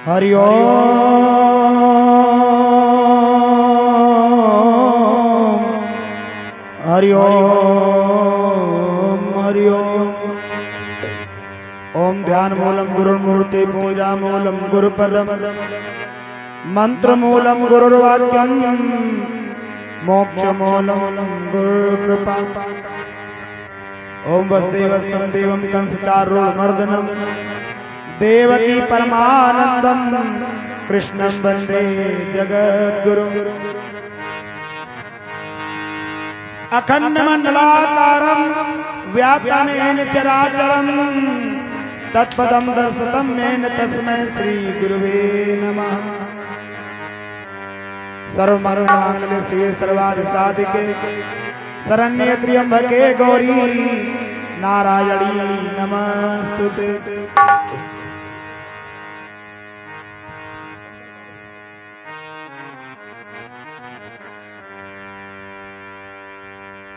हरि ओम हरि ओम हरि ओम। ओम ध्यान मूलम गुरुर्मूर्ति पूजा मूलम गुरुपदम मंत्र मूलम गुरुर्वाक्यम मोक्ष मूलम गुरुकृपा। ओम वसुदेवस्तं देवं कंसचारूढमर्दनं देवकी परमानंदं कृष्णं वंदे जगद्गुरुं। अखंडमंडलाकारं व्याप्तनेन चराचरं तत्पदं दर्शितं येन तस्मै श्री गुरुवे नमः। सर्वमंगलमांगल्ये शिवे सर्वार्थसाधिके शरण्ये त्र्यंबके गौरी नारायणी नमस्तुते।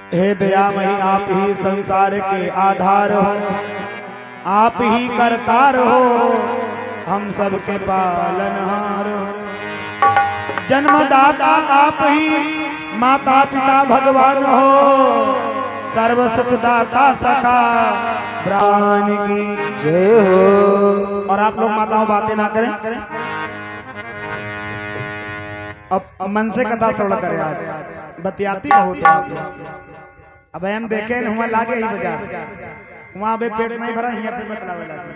हे दयामयी आप ही संसार के आधार हो, आप ही करतार हो, हम सबके पालनहार हो। जन्मदाता आप ही, माता पिता भगवान हो, सर्व सुखदाता सखा प्राण की जय हो। और आप लोग माताओं बातें ना करें, अब मन से कथा श्रवण करें। आज बतियाती बहुत है। अब हम देखें वहां लागे ही बाजार, वहां पे पेट नहीं भरा, यहाँ पे बतलावे लागे।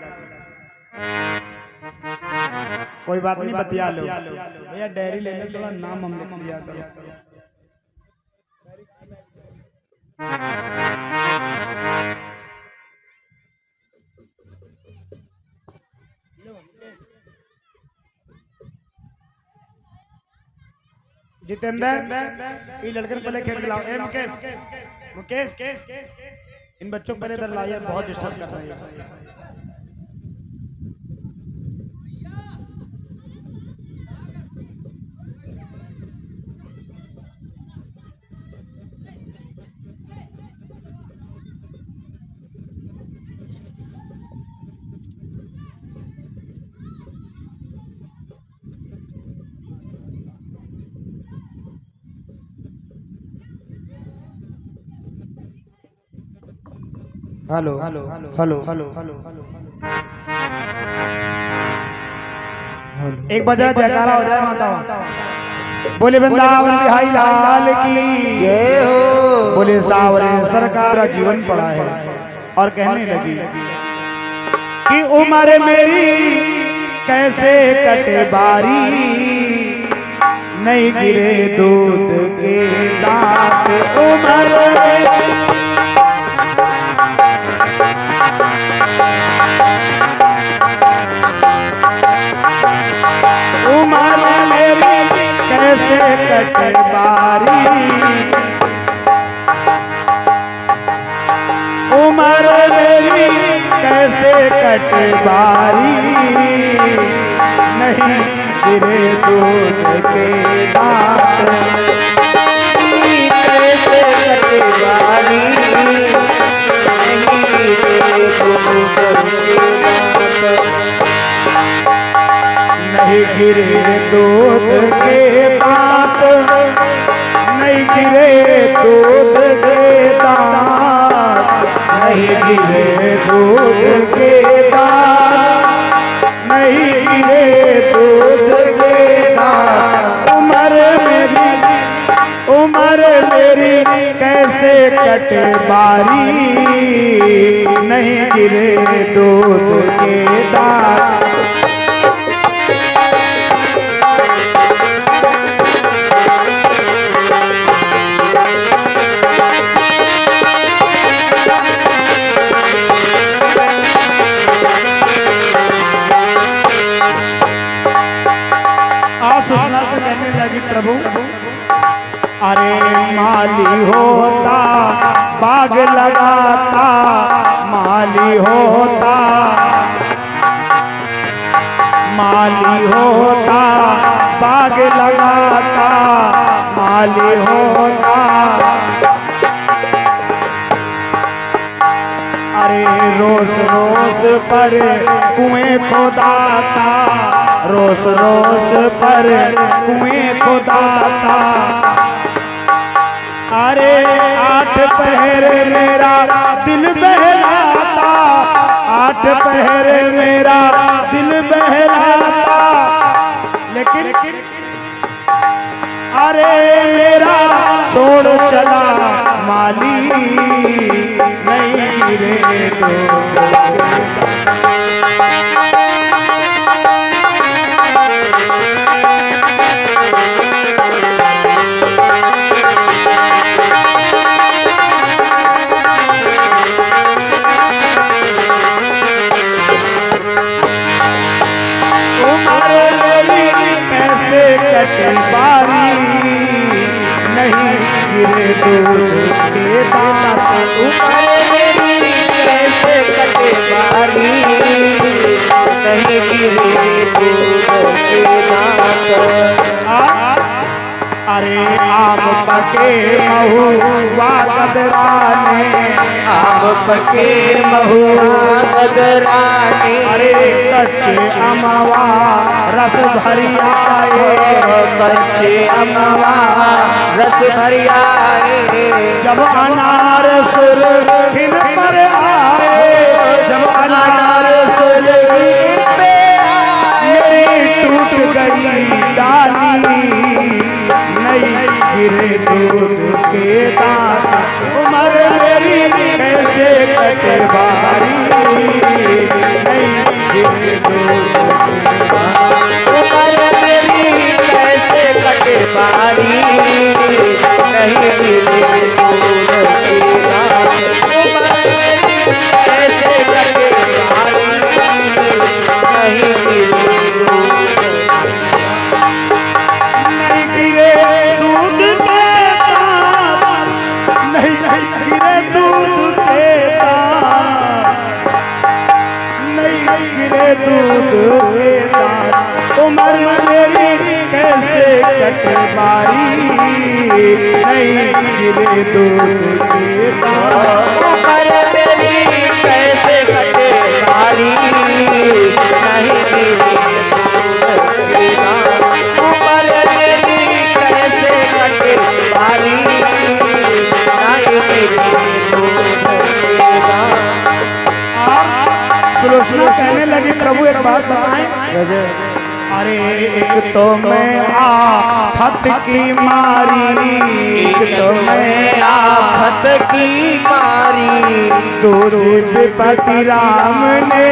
कोई बात नहीं, बतिया लो भैया, डायरी ले लो, थोड़ा नाम हम लिख लिया करो। जितेंद्र, ये लड़के पहले खेल खिलाओ। मुकेश, मुकेश, इन बच्चों को पहले इधर लाइए, बहुत डिस्टर्ब कर रहे हैं। Hello hello hello hello hello hello. एक बजा जयकारा हो जाए माताओं। बोले वृंदावन बिहारी लाल की जय हो। बोले सावरे सरकार का जीवन पड़ा है। और कहने लगी कि उम्र मेरी कैसे कटे बारी, नहीं गिरे दूध के दांत। उम्र उम्र मेरी कैसे कटे बारी, उम्र मेरी कैसे कटे बारी, नहीं गिरे दूध के दांत। कैसे कटे बारी, नहीं गिरे दूध के दांत। नहीं गिरे दूध के दांत, नहीं गिरे दूध के दांत, नहीं गिरे दूध के दांत, नहीं गिरे दूध के दांत। उम्र मेरी कैसे कटे बारी, नहीं गिरे दूध के दांत। कहने लगी प्रभु, अरे माली होता बाग लगाता, माली होता, माली होता बाग लगाता, माली होता। अरे रोज रोज पर कुएं खोदाता, रोज रोस रोस पर कुएं खुदाता। अरे 8 पहर मेरा दिल बहलाता, 8 पहर मेरा दिल बहलाता। लेकिन अरे मेरा छोड़ चला माली, नहीं गिरे तो बारी, नहीं गिरे दूध के दांत। तुम्हारे मेरी कैसे कटे बारी, नहीं गिरे दूध के दांत। अरे आम पके महुआ गदराने, आम पके महुआ गदराने। अरे कच्चे अमवा रस भरी आए, कच्चे अमवा रस भरी आए। जब अनार सुर हिन पर आए, जब अनार सुर हिन पे आए। टूट गई डाली, नहीं गिरे दूध के दांत। उम्र मेरी कैसे कटे बारी, नहीं गिरे दूध के दांत। उम्र मेरी कैसे कटे बारी, नहीं गिरे दूध के दांत। उम्र मेरी कैसे कटे बारी, नहीं गिरे दूध के दांत। नहीं गिरे दूध के दांत, नहीं गिरे दूध के दांत, नहीं गिरे दूध के दांत। उम्र मेरी कैसे कटे बारी, नहीं गिरे दूध के दांत। उम्र मेरी कैसे कटे बारी, नहीं गिरे दूध के दांत। उम्र मेरी कैसे कटे बारी, नहीं गिरे दूध के दांत। सुलोचना कहने लगी प्रभु एक बात बताएं। अरे एक तो मैं आफत की मारी, एक तो मैं आफत की मारी। दूजी विपत्ति राम ने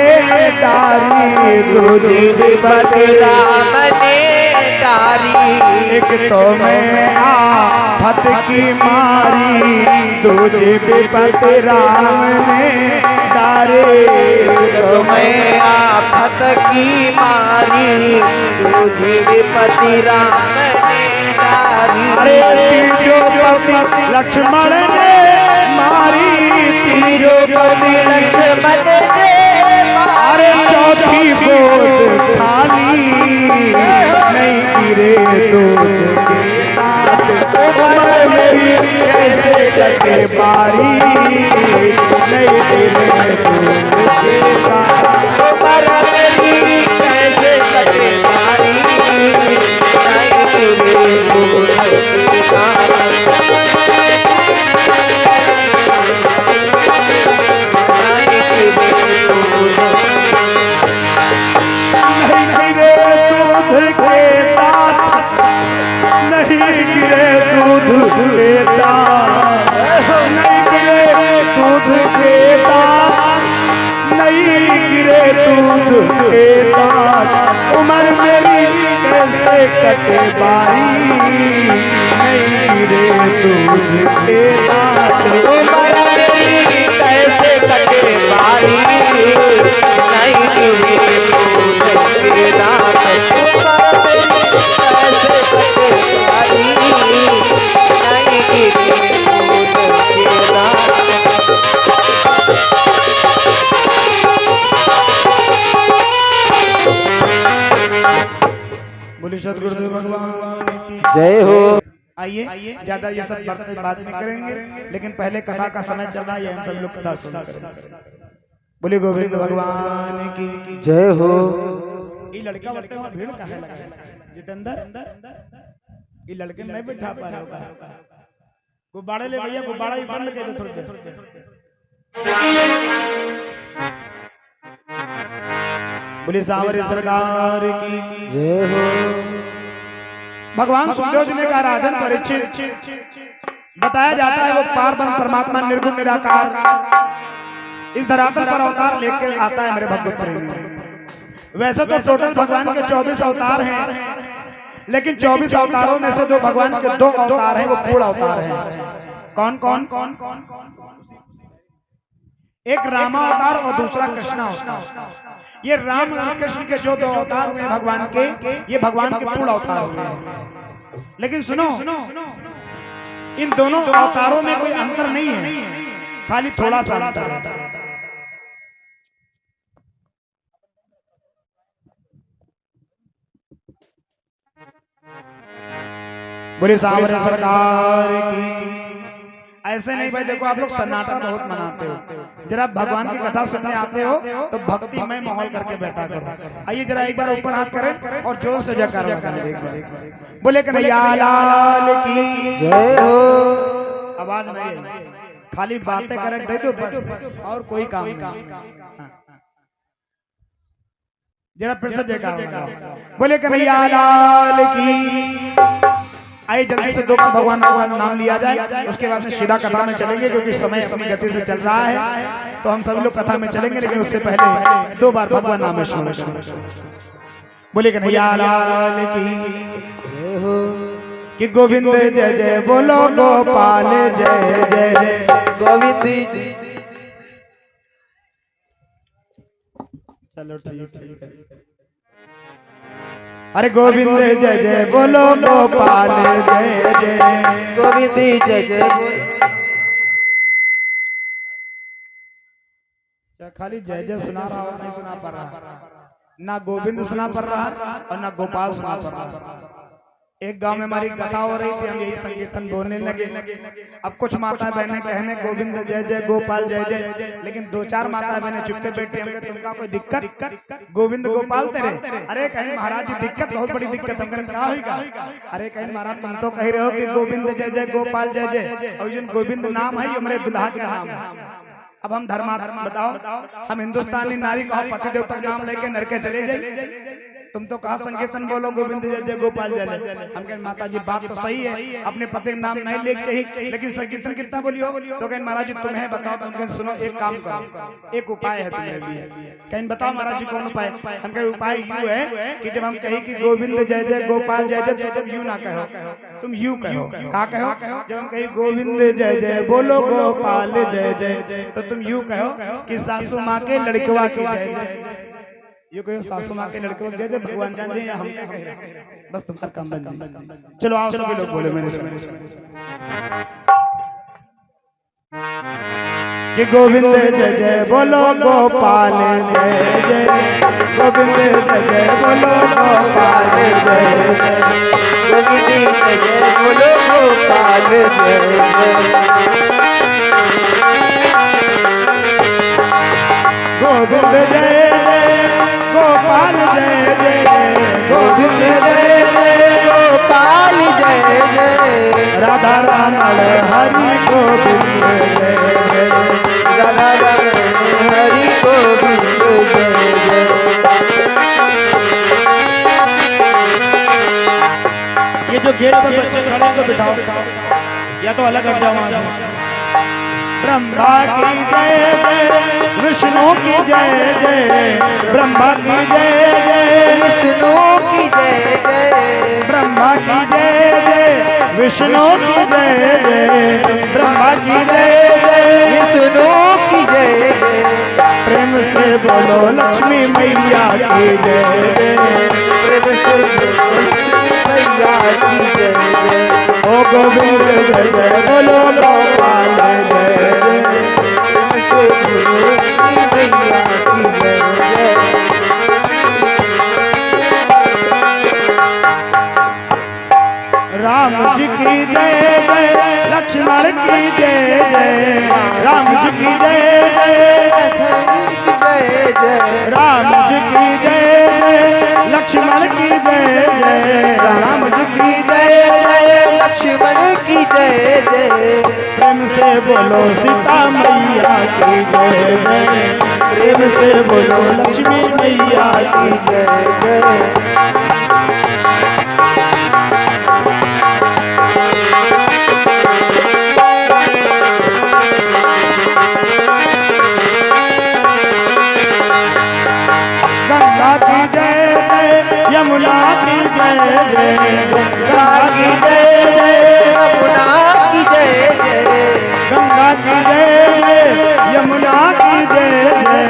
डारी, दूजी विपत्ति राम ने डारी। एक तो मैं आफत की मारी, दूजी विपत्ति राम ने डारे। तो मैं आफत की मारी, तुझे विपत्ति राम ने डारी। अरे तीजो पति लक्ष्मण ने मारी, तीजो पति लक्ष्मण ने मारी। अरे चौथी गोद खाली, नहीं गिरे दूध के दांत। उम्र मेरी कैसे कटे बारी, नहीं गिरे दूध के दांत। उम्र मेरी कैसे कटे बारी, नहीं गिरे दूध के दांत। नहीं गिरे दूध नहीं गिरे दूध के दांत, नहीं गिरे दूध के दांत, नहीं गिरे दूध के दांत, नहीं गिरे दूध के दांत। उम्र मेरी कैसे कटे बारी, नहीं गिरे दूध के दांत। उम्र मेरी कैसे कटे बारी, नहीं गिरे दूध के दांत। उम्र मेरी कैसे कटे बारी, नहीं गिरे दूध के दांत। बोले सदगुरुदेव भगवान की जय हो। आइए ज्यादा ये सब बातें बाद में करेंगे, लेकिन पहले कथा का समय चल रहा है, हम सब लोग कथा सुना करेंगे। बोले गोविंद भगवान की जय हो। ये लड़का बोलते वहां भीड़ काहे लगा जितेंद्र ये लड़के नहीं बैठा पा रहे हो गुब्बारे ले भैया गुब्बारा ही बंद कर दो थोड़ी देर बोले सांवरे सरकार की जय हो। भगवान सुखदेव जी ने कहा राजन परीक्षित बताया जाता है वो पारब्रह्म परमात्मा निर्गुण निराकार इस धरातल पर अवतार लेकर आता है मेरे भगवत प्रेमी। वैसे तो टोटल भगवान के 24 अवतार हैं, लेकिन 24 अवतारों में से जो भगवान के 2 अवतार हैं वो पूर्ण अवतार हैं। कौन कौन कौन कौन एक रामा अवतार और दूसरा कृष्णा अवतार। ये राम और कृष्ण के जो 2 अवतार हुए भगवान के, ये भगवान के पूर्ण अवतार हुए। लेकिन सुनो, इन दोनों अवतारों में कोई अंतर नहीं है, खाली थोड़ा सा अंतर है। बोले सांवरे सरकार की। ऐसे नहीं भाई, देखो आप लोग सन्नाटा बहुत मनाते हो, जरा भगवान की कथा सुनने आते हो तो भक्तिमय माहौल करके बैठा करो। आइए जरा एक बार ऊपर हाथ करें और जोर से जयकार लगाएं एक बार। बोले कन्हैया लाल की जय हो। आवाज नहीं है, खाली बातें करें दे दो बस, और कोई काम नहीं। जरा फिर से जयकार लगाओ। बोले कन्हैया लाल की। आइए जल्दी से 2 बार भगवान का नाम लिया जाए, उसके बाद में सीधा कथा में चलेंगे, क्योंकि समय अपनी गति से चल रहा है तो हम सभी लोग कथा में चलेंगे, लेकिन उससे पहले 2 बार भगवान नाम सुनो। बोले कन्हैया लाल की जय हो। कि गोविंद जय जय बोलो गोपाल जय जय गोविंद जी। चलो ठीक है। अरे गोविंद जय जय बोलो गोपाल जय जय गोविंद जय जय। खाली जय जय सुना रहा और नहीं सुना पा रहा, ना गोविंद सुना पड़ रहा और ना गोपाल सुना पड़ रहा। एक गांव में हमारी कथा हो रही थी, हम यही संकीर्तन बोलने लगे। अब कुछ माता बहनें कहने गोविंद जय जय गोपाल जय जय, लेकिन 2-4 माता बहनें चुप्पे बैठी। हमने तुमका कोई दिक्कत गोविंद गोपाल तेरे? अरे कहीं महाराज जी दिक्कत, बहुत बड़ी दिक्कत। हम कहा होगा? अरे कहीं महाराज तुम तो कह रहे हो कि गोविंद जय जय गोपाल जय जय, और जो गोविंद नाम है ये हमारे दुल्हा का नाम है। अब हम धर्मात्मा बताओ, हम हिंदुस्तानी नारी कहो पति देवता नाम लेके नरके चले जाए? तुम तो कहा संकीर्तन बोलो गोविंद जय जय गोपाल जय जय। हम कहें माता जी बात तो सही है, अपने पति का नाम नहीं लेके चाहिए, लेकिन संकीर्तन कितना बोलियो? तो कहें महाराज जी तुम्हें बताओ। तुम कहें सुनो एक काम करो, एक उपाय है तुम्हारे लिए। कहें बताओ महाराज जी कौन उपाय? हम कहें उपाय यूं है कि जब हम कहें कि गोविंद जय जय गोपाल जय जय, तो तुम यूं ना कहो, तुम यूं कहो। क्या कहो? जब हम कहें गोविंद जय जय बोलो गोपाल जय जय, तो तुम यूं कहो कि सासू माँ के लड़कवा की जय जय। ये कहो सासू माँ के लड़के जय जय, भगवान जान जी, हम क्या कह रहे हैं, बस तुम्हारा काम बन जाए। चलो आओ सभी लोग बोले मेरे साथ कि गोविंद जय जय बोलो गोपाल जय जय, गोविंद जय जय बोलो गोपाल जय जय, गोविंद जय जय बोलो गोपाल जय जय। गोविंद जय गोपाल जय जय, गोविंद जय जय गोपाल जय जय। राधा रमण हरि गोविंद जय जय, राधा रमण हरि गोविंद जय जय। ये जो गेट पर बच्चे खड़े हैं तो बिठाओ, या तो अलग हट जाओ वहां से। ब्रह्मा की जय जय, विष्णु की जय जय, ब्रह्मा की जय जय, विष्णु की जय जय। ब्रह्मा की जय जय, विष्णु की जय जय, ब्रह्मा की जय जय, विष्णु की जय जय। प्रेम से बोलो लक्ष्मी मैया की जय जय, प्रेम से बोलो लक्ष्मी मैया की जय जय। ओ गोविंद जय जय बोलो गोपाल जय जय, प्रेम से बोलो लक्ष्मी मैया की जय जय। राम जी की जय जय, लक्ष्मण की जय जय, राम जी की जय जय, जय जय राम जी की जय जय, लक्ष्मण की जय जय, राम जी की जय जय लक्ष्मण की जय जय। प्रेम से बोलो सीता मैया की जय जय, प्रेम से बोलो लक्ष्मी मैया की जय जय। गंगा की जय जय, यमुना की जय जय, गंगा की जय जय यमुना की जय जय। गंगा की जय जय, यमुना की जय जय,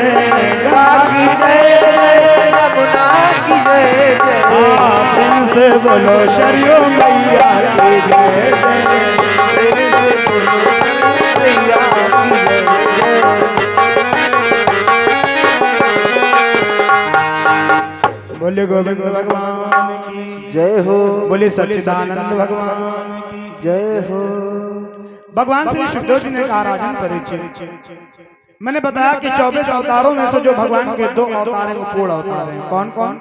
गंगा की जय जय यमुना की जय जय। प्रेम से बोलो शरियो मैया की जय जय, प्रेम से बोलो मैया की जय जय। बोले गोविंद भगवान की जय हो। बोले सच्चिदानंद भगवान की जय हो। भगवान श्री सुखदेव जी ने कहा राजन परीक्षित, मैंने बताया कि 24 अवतारों में से जो भगवान के 2 अवतार हैं वो पूर्ण अवतार हैं। कौन कौन?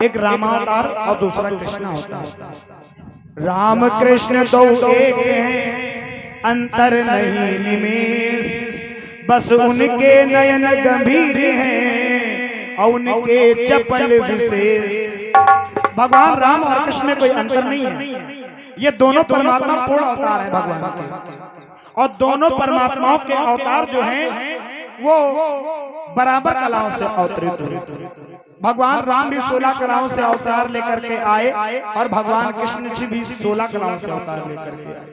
एक रामावतार और दूसरा कृष्ण अवतार। राम कृष्ण दो एक हैं, अंतर नहीं निमेष, बस उनके नयन गंभीर हैं और उनके चपल विशेष। भगवान राम और कृष्ण में कोई अंतर नहीं है, ये दोनों परमात्मा पूर्ण अवतार है भगवान के, और दोनों परमात्माओं के अवतार जो हैं वो बराबर कलाओं से अवतरित हुए। भगवान राम भी 16 कलाओं से अवतार लेकर के आए और भगवान कृष्ण जी भी 16 कलाओं से अवतार लेकर के आए,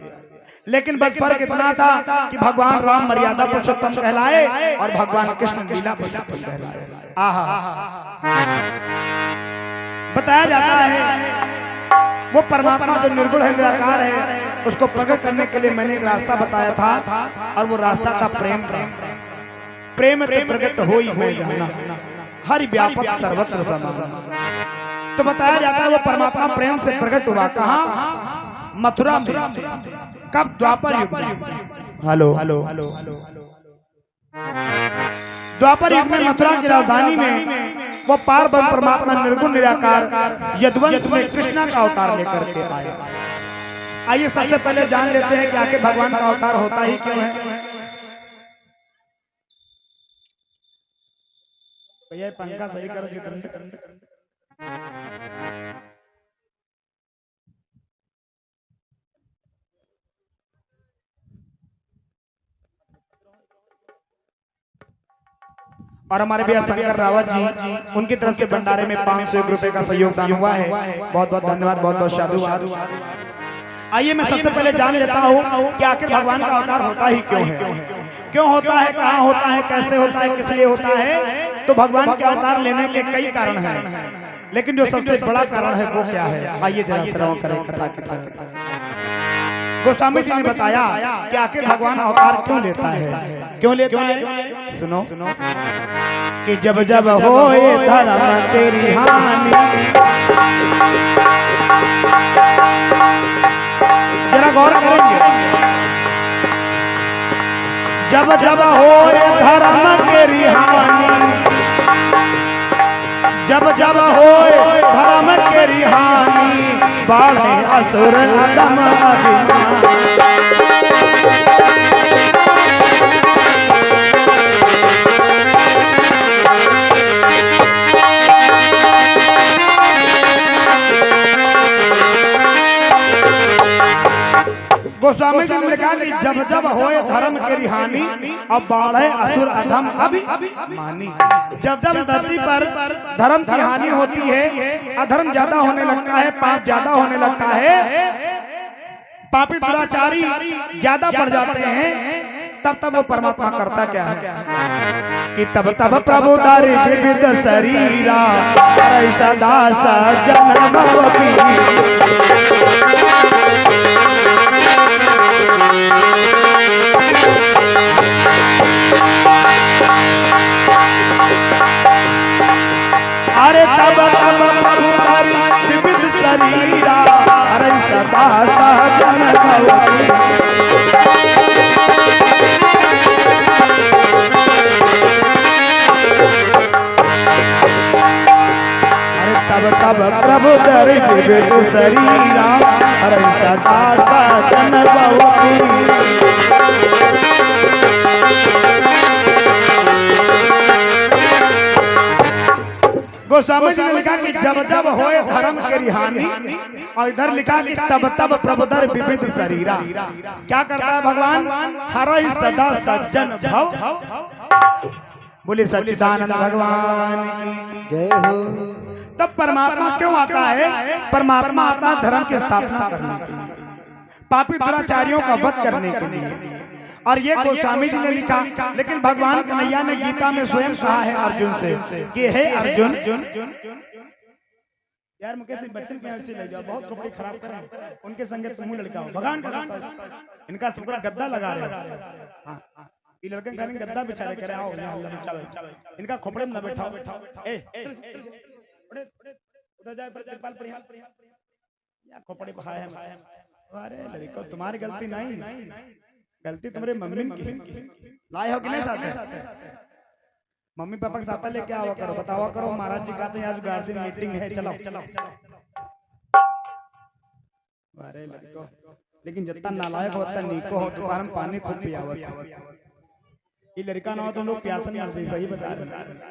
लेकिन बस फर्क इतना था कि भगवान राम मर्यादा पुरुषोत्तम कहलाए और भगवान कृष्ण लीला पुरुषोत्तम कहलाए। बताया जाता है वो परमात्मा जो निर्गुण है, निराकार है, उसको प्रकट करने के लिए मैंने एक रास्ता बताया था और वो रास्ता था प्रेम का। प्रेम तो प्रकट हो ही मैं जाना, हरि व्यापक सर्वत्र समाना। तो बताया जाता है वो परमात्मा प्रेम से प्रकट हुआ कहाँ? मथुरा में। कब? द्वापर युग में। हेलो द्वापर युग में मथुरा की राजधानी में वो पार ब्रह्म परमात्मा निर्गुण निराकार यदुवंश में कृष्णा का अवतार लेकर के आए। आइए सबसे पहले जान लेते हैं कि आखिर भगवान का अवतार होता ही क्यों है। भैया पंखा सही करो जितेंद्र। और हमारे भैया शंकर रावत जी, उनकी तरफ से भंडारे में 501 रुपए का सहयोगदान हुआ है। बहुत बहुत धन्यवाद, बहुत बहुत साधुवाद। आइए मैं सबसे पहले जान लेता हूँ कि आखिर भगवान का अवतार होता ही क्यों है, क्यों होता है, कहाँ होता है, कैसे होता है, किस लिए होता है। तो भगवान के अवतार लेने के कई कारण हैं, लेकिन जो सबसे बड़ा कारण है वो क्या है, आइए जरा श्रवण करें कथा की तरह। गोस्वामी जी ने बताया कि आखिर भगवान अवतार क्यों लेता है, क्यों लेता है। सुनो कि जब जब होए धर्म तेरी हानि, जरा गौर करेंगे, जब जब होए धर्म तेरी हानि, जब जब होए धर्म तेरी हानि, बढ़े असुर अदम अभिमान। गोस्वामी जी ने कहा कि जब जब होए धर्म की हानि, अब बढ़े असुर अधम अभिमानी। जब जब धरती पर धर्म की हानि होती है, अधर्म ज्यादा होने लगता है, पाप ज्यादा होने लगता है, पापी दुराचारी ज्यादा बढ़ जाते हैं, तब तब वो परमात्मा करता क्या है कि तब तब प्रभु दारी विविध शरीरा, सदा सजन अरे तब तब प्रभु दारी विविध शरीरा, अरे सदा सजन तब प्रभु दर विविध शरीरा अरे सदा सजन बहु गोस्वामी जी ने लिखा कि जब जब होए धर्म के रिहानी और इधर लिखा कि तब तब प्रभुदर विविध शरीरा। क्या करता है भगवान? हर ही सदा सज्जन भव। बोले सच्चिदानंद भगवान की जय हो। तब परमात्मा क्यों आता है? परमात्मा आता है धर्म की स्थापना करने के लिए, पापी दुराचारियों का वध करने के लिए। और ये गोस्वामी जी ने लिखा, लेकिन भगवान कन्हैया ने गीता में स्वयं कहा है अर्जुन से कि हे अर्जुन, यार मुकेश बच्चन के यहाँ से ले जाओ, बहुत कपड़े खराब कर रहे हैं, उनके संगे तुम लड़का हो भगवान का इनका सब गद्दा लगा रहे। हाँ ये लड़के का गद्दा बिछा रहे, कह रहे आओ यहाँ अल्लाह बिछाओ, इनका खोपड़े में न बैठाओ। ए उधर जाए प्रतिपाल परिहाल या खोपड़े बहाए हैं। अरे लड़को तुम्हारी गलती नहीं, गलती तुम्हारे मम्मी की। लाए हो कि नहीं साथ? मम्मी पापा के साथ लेके आओ करो, बतावा करो महाराज जी कहते हैं आज गार्जियन मीटिंग है, चलो चलो। अरे लड़को, लेकिन जितना नालायक हो उतना नीको हो, तो हम पानी खूब पियावत। ये लड़का ना हो तो लोग प्यासन मर जाए। सही बता रहे।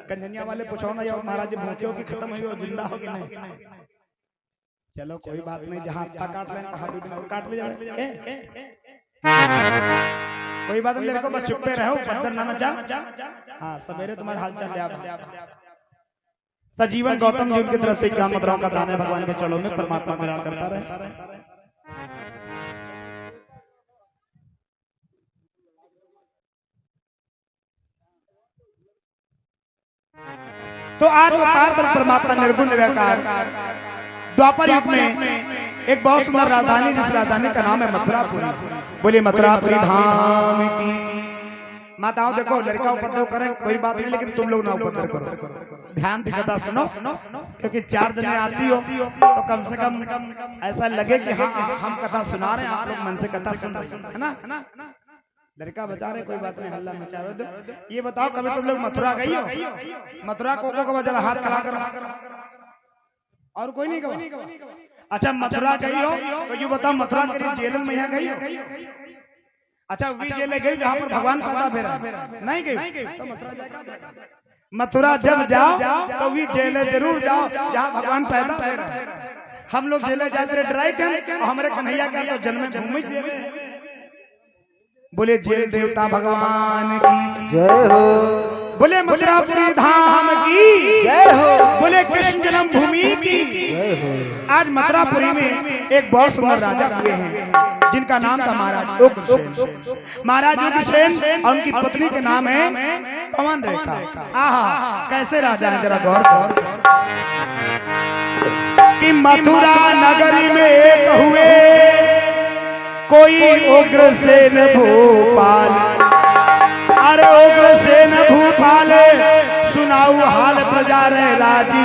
कंजनिया वाले पूछो ना यार महाराज जी भूखे हो कि खत्म हो, जिंदा हो कि नहीं? चलो कोई बात नहीं, जहाँ हफ्ता काट लें तो हाथ दिन और काट ले जाए। कोई बात नहीं लड़को, बस चुप पे रहो, पत्थर ना मचा। हाँ सवेरे तुम्हारे हाल चाल याद। सजीवन गौतम जी उनकी तरफ से क्या मुद्राओं का दान है भगवान के चरणों में, परमात्मा ग्रहण करता रहे। तो आज वो पार पर परमात्मा निर्गुण निराकार द्वापर युग में एक बहुत सुंदर राजधानी, जिस राजधानी का नाम है मथुरापुरी। बोले मथुरापुरी धाम की माताओं। देखो लड़का उपद्रव करे कोई बात नहीं, लेकिन तुम लोग ना उपद्रव करो। ध्यान से कथा सुनो, क्योंकि 4 दिन आती हो तो कम से कम ऐसा लगे कि हाँ हम कथा सुना रहे हैं, आप लोग मन से कथा सुन रहे हैं, है ना? लड़का बचा रहे, कोई बात नहीं, हल्ला मचावे दो। ये बताओ कभी तुम लोग मथुरा गई हो? मथुरा को जरा हाथ खड़ा करो। और कोई नहीं गवा? अच्छा मथुरा गई हो तो ये बताओ मथुरा के जेल में यहाँ गई हो? अच्छा वी जेल गई जहाँ पर भगवान पैदा भेरा? नहीं गई तो मथुरा जाएगा। मथुरा जब जाओ तो वी जेल जरूर जाओ जहाँ भगवान पैदा भेरा। हम लोग जेल जाते ड्राई कर, हमारे कन्हैया का तो जन्म भूमि जेल है। बोले जेल देवता भगवान की जय हो। बोले मथुरापुरी धाम की जय हो। बोले कृष्ण जन्म भूमि की जय हो। आज मथुरापुरी में एक बहुत सुंदर राजा हुए हैं जिनका नाम था महाराज उग्रसेन। महाराज उग्रसेन और उनकी पत्नी के नाम है पवन रेखा। आहा कैसे राजा है, जरा गौर करो कि मथुरा नगरी में एक हुए कोई उग्रसेन भूपाल। अरे उग्रसेन भूपाल सुनाऊ हाल प्रजा रे राजी।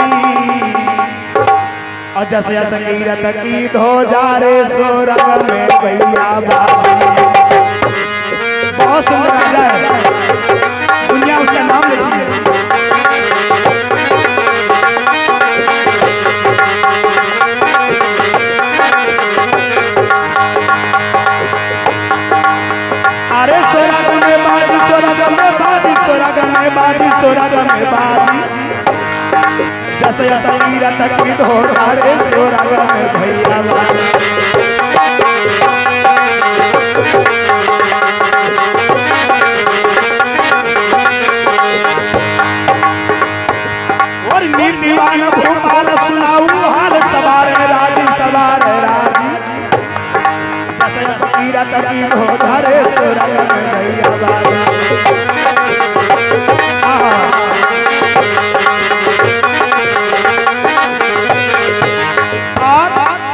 और जस यस कीरत की धो जा रे सो रंग में भैया बाजी। बहुत सुंदर राजा है, दुनिया उसका नाम लेती है। अरे सोराग में बाजी, सोराग में बाजी, सोराग में बाजी, सोराग में बाजी। जस यस कीरत की धो जा रे सो रंग में भैया बाजी। और नीतिवान भूपाल सुनाऊ हाल सवार राजी, सवार राजी। जस यस कीरत की धो जा रे सो रंग में भैया बाजी।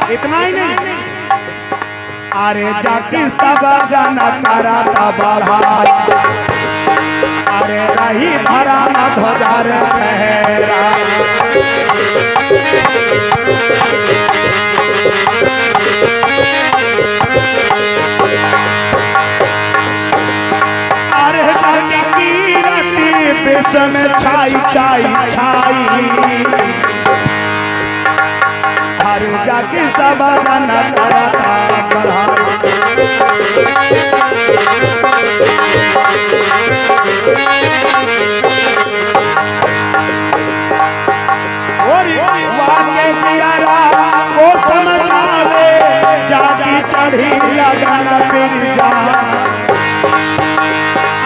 इतना ही नहीं, अरे जाकी सब जाना कराता बढ़ा। अरे रही भरा न ध्वजार पहरा। अरे जाकी कीरती विश्व में छाई छाई छाई। जाके सब जन करता बढ़ाई। और वाके जियारा को समझावे जागी चढ़ी लगन फिर जा।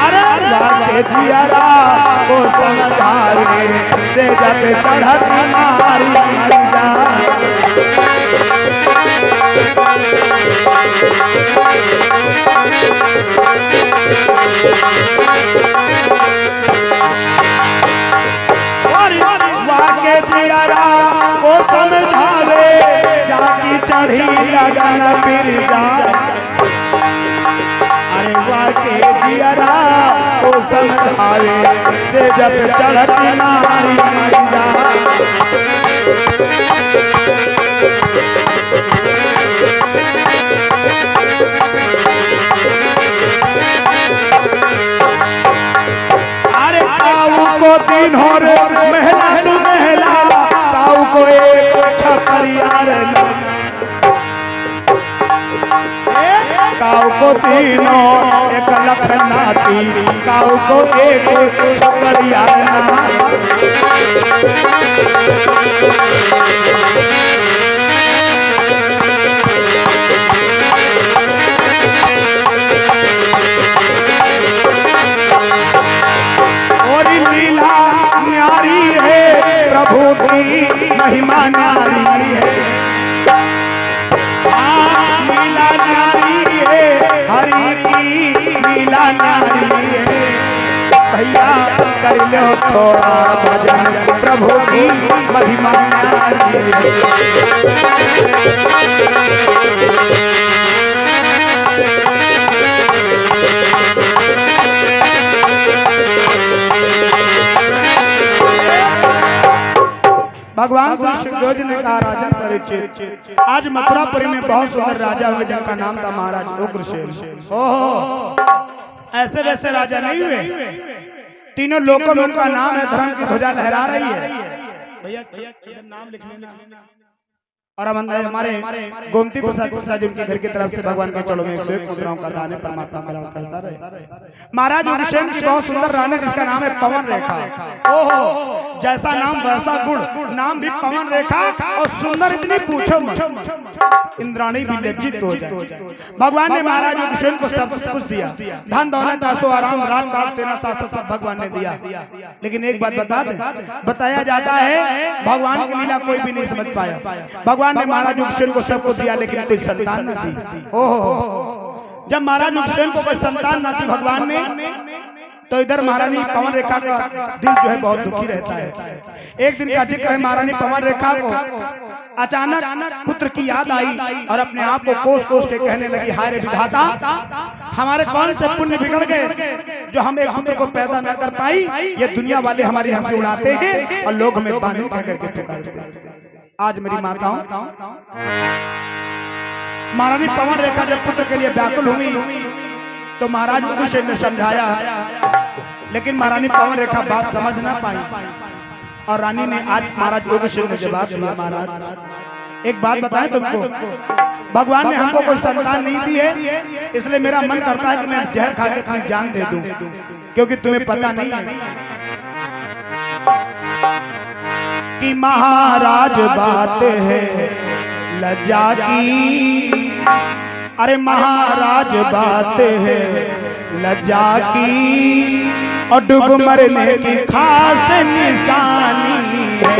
अरे वाके जियारा को समझावे से जब चढ़त मारी मर जा। वाके जियारा को समझावे जागी चढ़ी लगन फिर जा। अरे वाके जियारा को समझावे से जब चढ़त मारी मर जा। अरे काऊ को दिन हो रे महला तू महला, काऊ को एक छपरियार काऊ को तीनों एक लखनाती, काऊ को एक छपरियार लीला न्यारी है प्रभु की महिमा न्यारी है। लीला न्यारी है हरि की लीला न्यारी है। भैया कर लो थोड़ा भजन प्रभु की महिमा न्यारी है। भगवान श्री सुखदेव जी ने कहा राजन परीक्षित, आज मथुरापुरी में बहुत सुंदर राजा हुए जिनका नाम था महाराज उग्रसेन। ओहो, ऐसे वैसे राजा नहीं हुए, तीनों लोकों में उनका नाम है, धर्म की ध्वजा लहरा रही है। भैया नाम लिख लेना। और हमारे गोमती प्रसाद जी उनके घर की तरफ से भगवान के चरणों में 101 मुद्राओं का दान है, परमात्मा कल्याण करता रहे। महाराज उग्रसेन की बहुत सुंदर रानी जिसका नाम है पवन रेखा। ओहो, जैसा नाम वैसा गुण, नाम भी पवन रेखा और सुंदर इतनी पूछो मत, इंद्राणी भी लज्जित हो जाए। भगवान ने महाराज उग्रसेन को सब कुछ दिया, धन दौलत ऐशो आराम राम काज सेना शास्त्र सब भगवान ने दिया। लेकिन एक बात बता दें, बताया जाता है भगवान की लीला कोई भी नहीं समझ पाया। भगवान ने महाराज उग्रसेन को सब कुछ दिया लेकिन कोई संतान न थी। ओहो, जब महाराज उग्रसेन को कोई संतान न थी भगवान ने, तो इधर महारानी पवन रेखा का दिल जो है बहुत दुखी रहता है। एक दिन का जिक्र है, महारानी पवन रेखा को अचानक पुत्र की याद आई और अपने आप को कोस कोस के कहने लगी, हाय रे विधाता, हमारे कौन से पुण्य बिगड़ गए जो हम एक पुत्र को पैदा न कर पाई। ये दुनिया वाले हमारी हंसी उड़ाते हैं और लोग हमें बांधन कह करके पुकारते हैं। आज मेरी माताओं, महारानी पवन रेखा जब पुत्र के लिए व्याकुल हुई तो महाराज उग्रसेन ने समझाया, लेकिन महारानी पवन रेखा बात समझ ना पाई और रानी ने आज महाराज उग्रसेन ने जवाब दिया, महाराज एक बात बताएं तुमको, भगवान ने हमको कोई संतान नहीं दी है, इसलिए मेरा मन करता है कि मैं जहर खा के अपनी जान दे दूं, क्योंकि तुम्हें पता नहीं है कि महाराज बात है लज्जा की। अरे महाराज बात है लज्जा की और डूब मरने की खास निशानी है।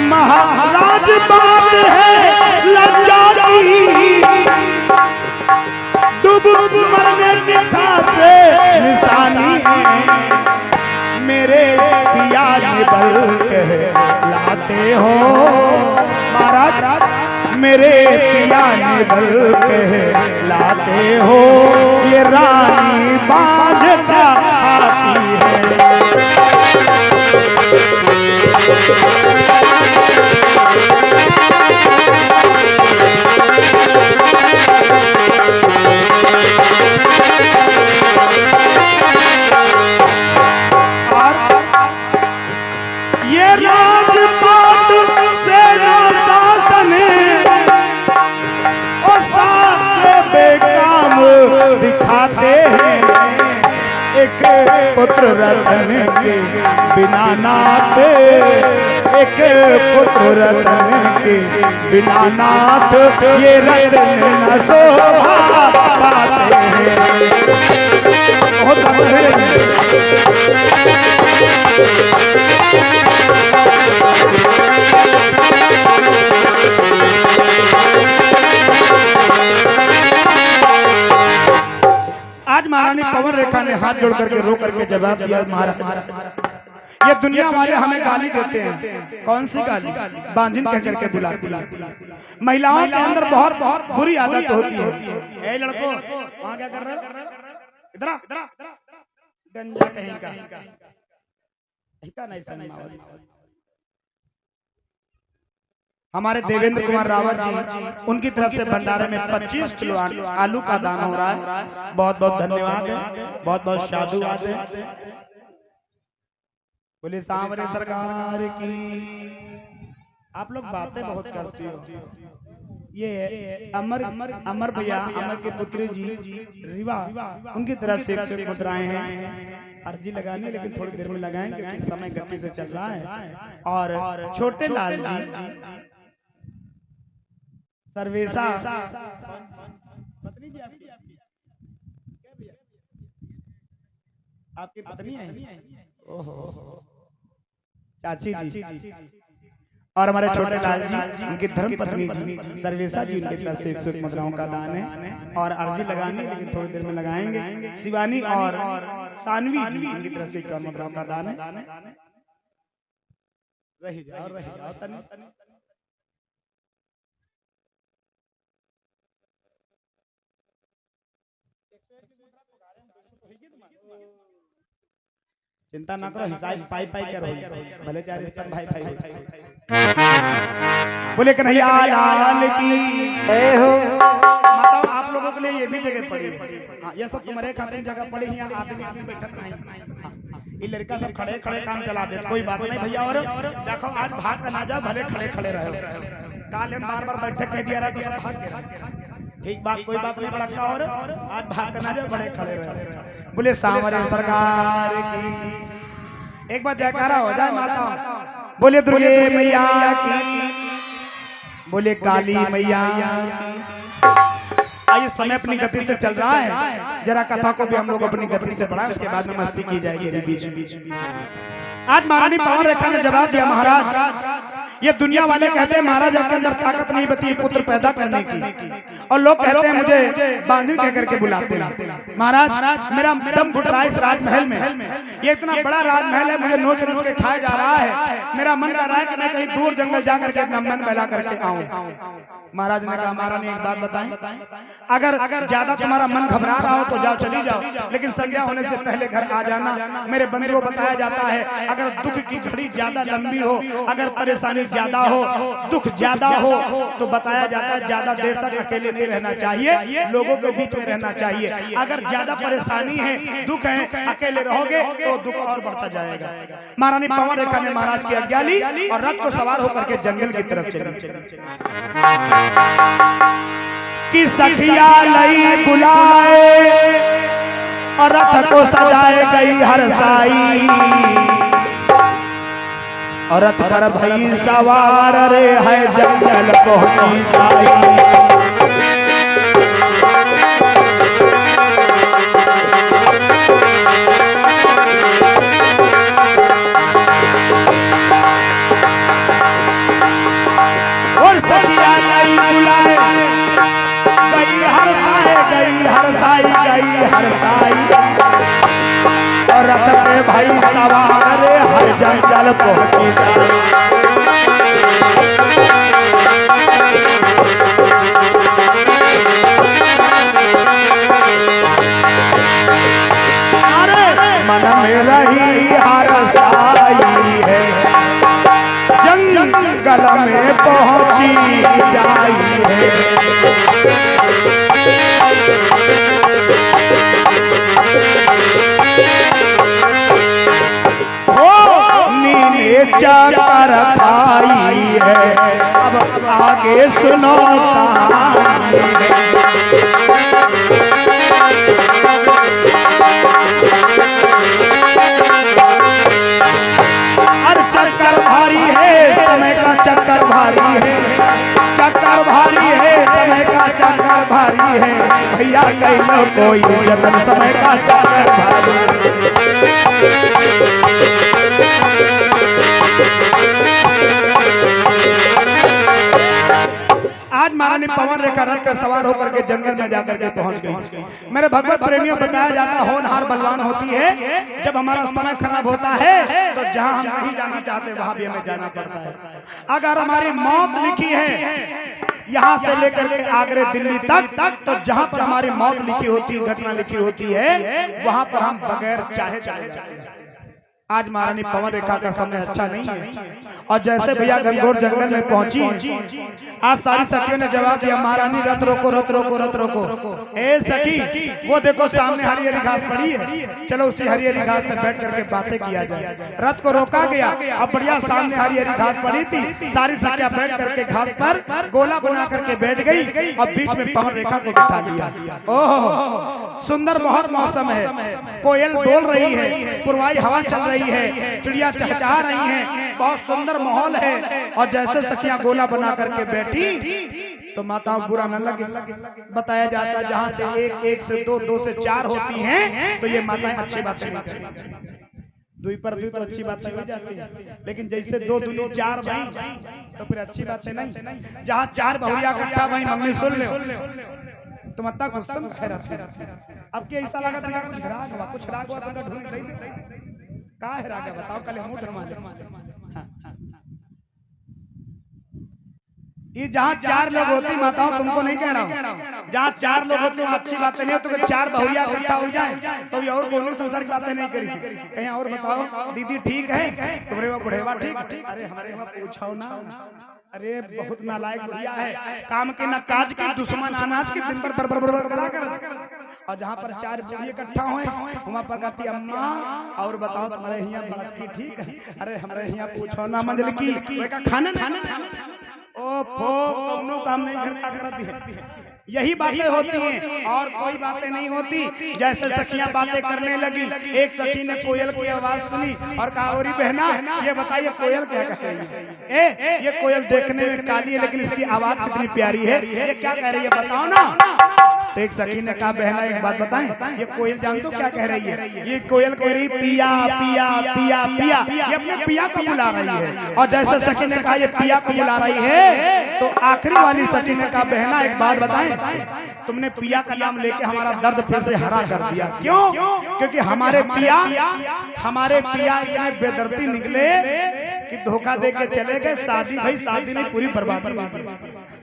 महाराज बात है लज्जा की, डूब मरने की खास निशानी है। मेरे पिया निबल के लाते हो महाराज, मेरे पिया निबल के लाते हो, ये रानी बांध का आती है। एक पुत्र रतन के बिना नाथ, एक पुत्र रतन के बिना नाथ, ये रतन न शोभा पाते हैं। बहुत आज महारानी पवन रेखा ने हाथ जोड़ करके रो करके जवाब दिया, महाराज ये दुनिया वाले हमें गाली देते हैं। कौन सी गाली? बांझिन कह करके बुलाती है। महिलाओं के अंदर बहुत बहुत बुरी आदत होती है। ए लड़कों, वहां क्या कर रहे हो? इधर गंजा कहीं का नहीं समझ। हमारे देवेंद्र कुमार रावत जी, उनकी तरफ से भंडारे में 25 किलो आलू का दान हो रहा है। बहुत बहुत धन्यवाद है, बहुत बहुत साधुवाद है। बोले सांवरे सरकार की। आप लोग बातें बहुत करती हो। ये अमर भैया, अमर के पुत्री जी रिवा, उनकी तरफ से 100 मुद्राएं हैं। अर्जी लगानी, लेकिन थोड़ी देर में लगाएंगे क्योंकि समय गति से चल रहा है। और छोटे लाल जी सर्वेशा, पत्नी जी आपकी पत्नी है? ओहो, चाची जी। और हमारे छोटे लाल जी, उनकी धर्म पत्नी जी सर्वेशा जी, उनकी तरफ से 101 मुद्राओं का दान है। और अर्जी लगानी, लेकिन थोड़ी देर में लगाएंगे। शिवानी और सानवी जी, उनकी तरफ से 51 मुद्राओं का दान है। रही जाओ तनी। चिंता ना करो, हिसाब पाई कर रही, भले 4 रिश्ता भाई बोले कन्हैया लाल की जय हो। माताओं, आप लोगों के लिए ये भी जगह पड़ी है। हाँ, ये सब तुम्हारे खातिर जगह पड़ी है। आदमी बैठक नहीं, ये लड़का सब खड़े खड़े काम चला दे, कोई बात नहीं भैया। और देखो, आज भाग कर ना जाओ, भले खड़े खड़े रहो। काल हम बार बैठक कह दिया रहा तो सब भाग गए। ठीक बात, कोई बात नहीं बड़का। और आज भाग कर ना जाओ, भले खड़े रहो। बोले सांवरे सरकार की। एक बार जयकारा हो जाए माता। बोले दुर्गे मैया की, बोले काली मैया की। आइए, समय अपनी गति से चल रहा है, जरा कथा को भी हम लोग अपनी गति से बढ़ाएं, उसके बाद में मस्ती की जाएगी बीच। आज महारानी पवन रेखा ने जवाब दिया, महाराज ये दुनिया वाले कहते हैं महाराज आपके अंदर ताकत नहीं बची पुत्र पैदा करने की, और लोग कहते हैं मुझे बांझिन कह करके बुलाते हैं। महाराज मेरा दम घुट रहा है इस राजमहल में। ये इतना बड़ा राजमहल है, मुझे नोच नोच के खाया जा रहा है। मेरा मन कर रहा है कि मैं कहीं दूर जंगल जाकर के अपना मन बहला करके आऊं। महाराज ने कहा, महारानी एक बात बताएं, अगर ज्यादा तुम्हारा मन घबरा रहा हो तो जाओ, चली जाओ, लेकिन संध्या होने से पहले घर आ जाना। मेरे बंधुओं बताया जाता है, अगर दुख की घड़ी ज्यादा लंबी हो, अगर परेशानी ज्यादा हो, दुख ज्यादा हो, तो बताया जाता है ज्यादा देर तक अकेले नहीं रहना चाहिए, लोगों के बीच में रहना चाहिए। अगर ज्यादा परेशानी है, दुख है, अकेले रहोगे तो दुख और बढ़ता जाएगा। महारानी पवन रेखा ने महाराज की आज्ञा ली और रथ को सवार होकर के जंगल की तरफ चली। कि सखिया लई बुलाए और रथ को सजाए गई हर साई, और रथ पर भई सवार रे है जंगल पहुंची जाई। और सखिया लई बुलाए गई हर साई, गई हर साई, और रथ पे भाई सवार हर जंगल पहुंची जाए। मन में रही हर साई है, जंगल में पहुंची जाई है। जाकर खाई है, अब आगे सुनो कहानी है। है भैया कैलो कोई जतन समय का चाकर भारी। आज महारानी पवन रेखा रथ पर सवार होकर के जंगल में जाकर के पहुंच गई। मेरे भगवत प्रेमियों बताया जाता होनहार बलवान होती है। जब हमारा समय खराब होता है तो जहां हम नहीं जाना चाहते वहां भी हमें जाना पड़ता है। अगर हमारी मौत लिखी है यहाँ से लेकर के आगरे दिल्ली तक, तो जहां पर हमारी मौत लिखी होती है, घटना लिखी होती है, वहां पर हम बगैर चाहे चले जाते हैं। आज महारानी पवन रेखा का समय अच्छा नहीं है। और जैसे भैया घनघोर जंगल में पहुंची, आज सारी सखियों ने जवाब दिया महारानी रथ रोको रथ रोको रथ रोको। ए सखी वो देखो सामने हरी हरी घास पड़ी है, चलो उसी हरी हरी घास पे बैठ करके बातें किया जाए। रथ को रोका गया। अब बढ़िया सामने हरी हरी घास पड़ी थी, सारी सखियां बैठ करके घास पर गोला बना करके बैठ गई और बीच में पवन रेखा को बिठा लिया। ओह सुंदर बहुत मौसम है, कोयल बोल रही है, पुरवाई हवा चल रही है, चिड़िया चहचहा रही हैं, बहुत सुंदर माहौल है। और जैसे सखियां गोला बना करके बैठी तो माताओं बुरा न लगे। बताया जाता जहां से एक से दो से चार होती हैं तो ये माताएं अच्छी बातें नहीं करती। दुई पर दुई तो अच्छी बातें हो जाती है, लेकिन जैसे दो दूनी चार भाई तो फिर अच्छी बातें नहीं। जहां चार बहुरिया इकट्ठा भाई मम्मी सुन ले तो मत गुस्सा में खैर अब के ऐसा लगा था कुछ राग हुआ तुमने ढूंढ दे का है राग बताओ कल मुंह धर्मा ये जहाँ चार लोग होती माताओं तुमको नहीं कह रहा हूँ, जहाँ चार लोग होते वहाँ अच्छी बातें नहीं होती। तो चार बहुरिया इकट्ठा हो जाए तो ये और बोलने संसार की बातें नहीं करी। कहीं और बताओ दीदी ठीक है, तुम्हारे वहाँ बुढ़ेवा ठीक? अरे हमारे वहाँ पूछो ना, अरे बहुत नालायक बुढ़िया है, काम के न काज के, दुश्मन अनाज के, दिन भर बरबर करा कर। और जहाँ पर चार बुढ़िया इकट्ठा हुए वहाँ पर कहती अम्मा और बताओ तुम्हारे यहाँ भड़की ठीक है? अरे हमारे यहाँ पूछो ना मंजल की खाना दोनों काम नहीं घर का करती है। यही बातें होती हैं और कोई बातें नहीं होती। जैसे सखियां बातें करने लगी, एक सखी ने कोयल की आवाज सुनी और कहा औरी बहना ये बताइए कोयल क्या कह रही है? ये कोयल देखने में काली है लेकिन इसकी आवाज कितनी प्यारी है, ये क्या कह रही है बताओ ना। तो एक सखी ने कहा बहना एक बात बताएं, ये कोयल जान तो क्या कह रही है? ये कोयल कह रही पिया पिया पिया पिया, ये अपने पिया को बुला रही है। और जैसे सखी ने कहा ये पिया को बुला रही है तो आखिरी वाली सखी ने कहा बहना एक बात बताएं, तुमने पिया का नाम लेके हमारा दर्द फिर से हरा कर दिया। क्यों? क्योंकि हमारे पिया इतने बेदर्दी निकले कि धोखा दे के चले गए। शादी भाई शादी नहीं पूरी बर्बादी हो गई,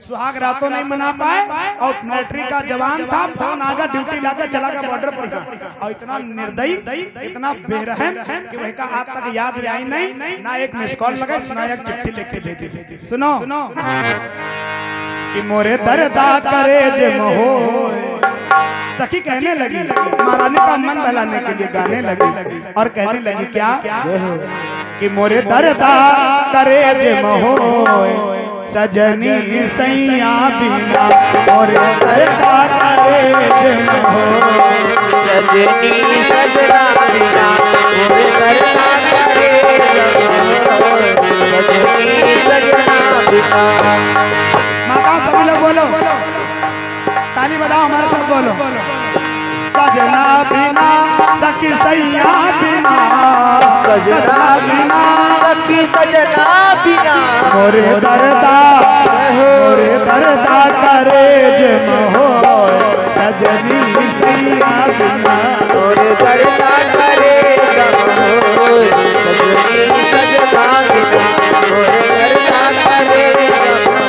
सुहाग रातों नहीं मना पाए और मिलिट्री का जवान था, फोन आ गया, ड्यूटी लाकर चला गया बॉर्डर पर। और इतना निर्दयी इतना बेरहम कि वही का आज तक याद आई नहीं, ना एक मिस कॉल लगा ना एक चिट्ठी लेके भेजी। सुनो कि मोरे दर्दा करे जे मोह, सखी कहने लगी, महारानी का मन बहलाने के लिए गाने लगी और कहने लगी क्या कि मोरे दर्दा करे जे मोह सजनी सैया बिना, मोरे दर्दा करे जे मोह सजनी सजना बिना, मोरे दर्दा करे जे मोह सजनी सजना बिना। माता सभी लोग बोलो, ताली बजाओ हमारे साथ बोलो। सजना बिना सखी सैया बिना, सजना बिना सखी सजना बिना, मोरे दर्दा करे जे मोह सजनी सैया बिना, मोरे दर्दा करे जे मोह सजनी सजना बिना, मोरे दर्दा करे जे मोह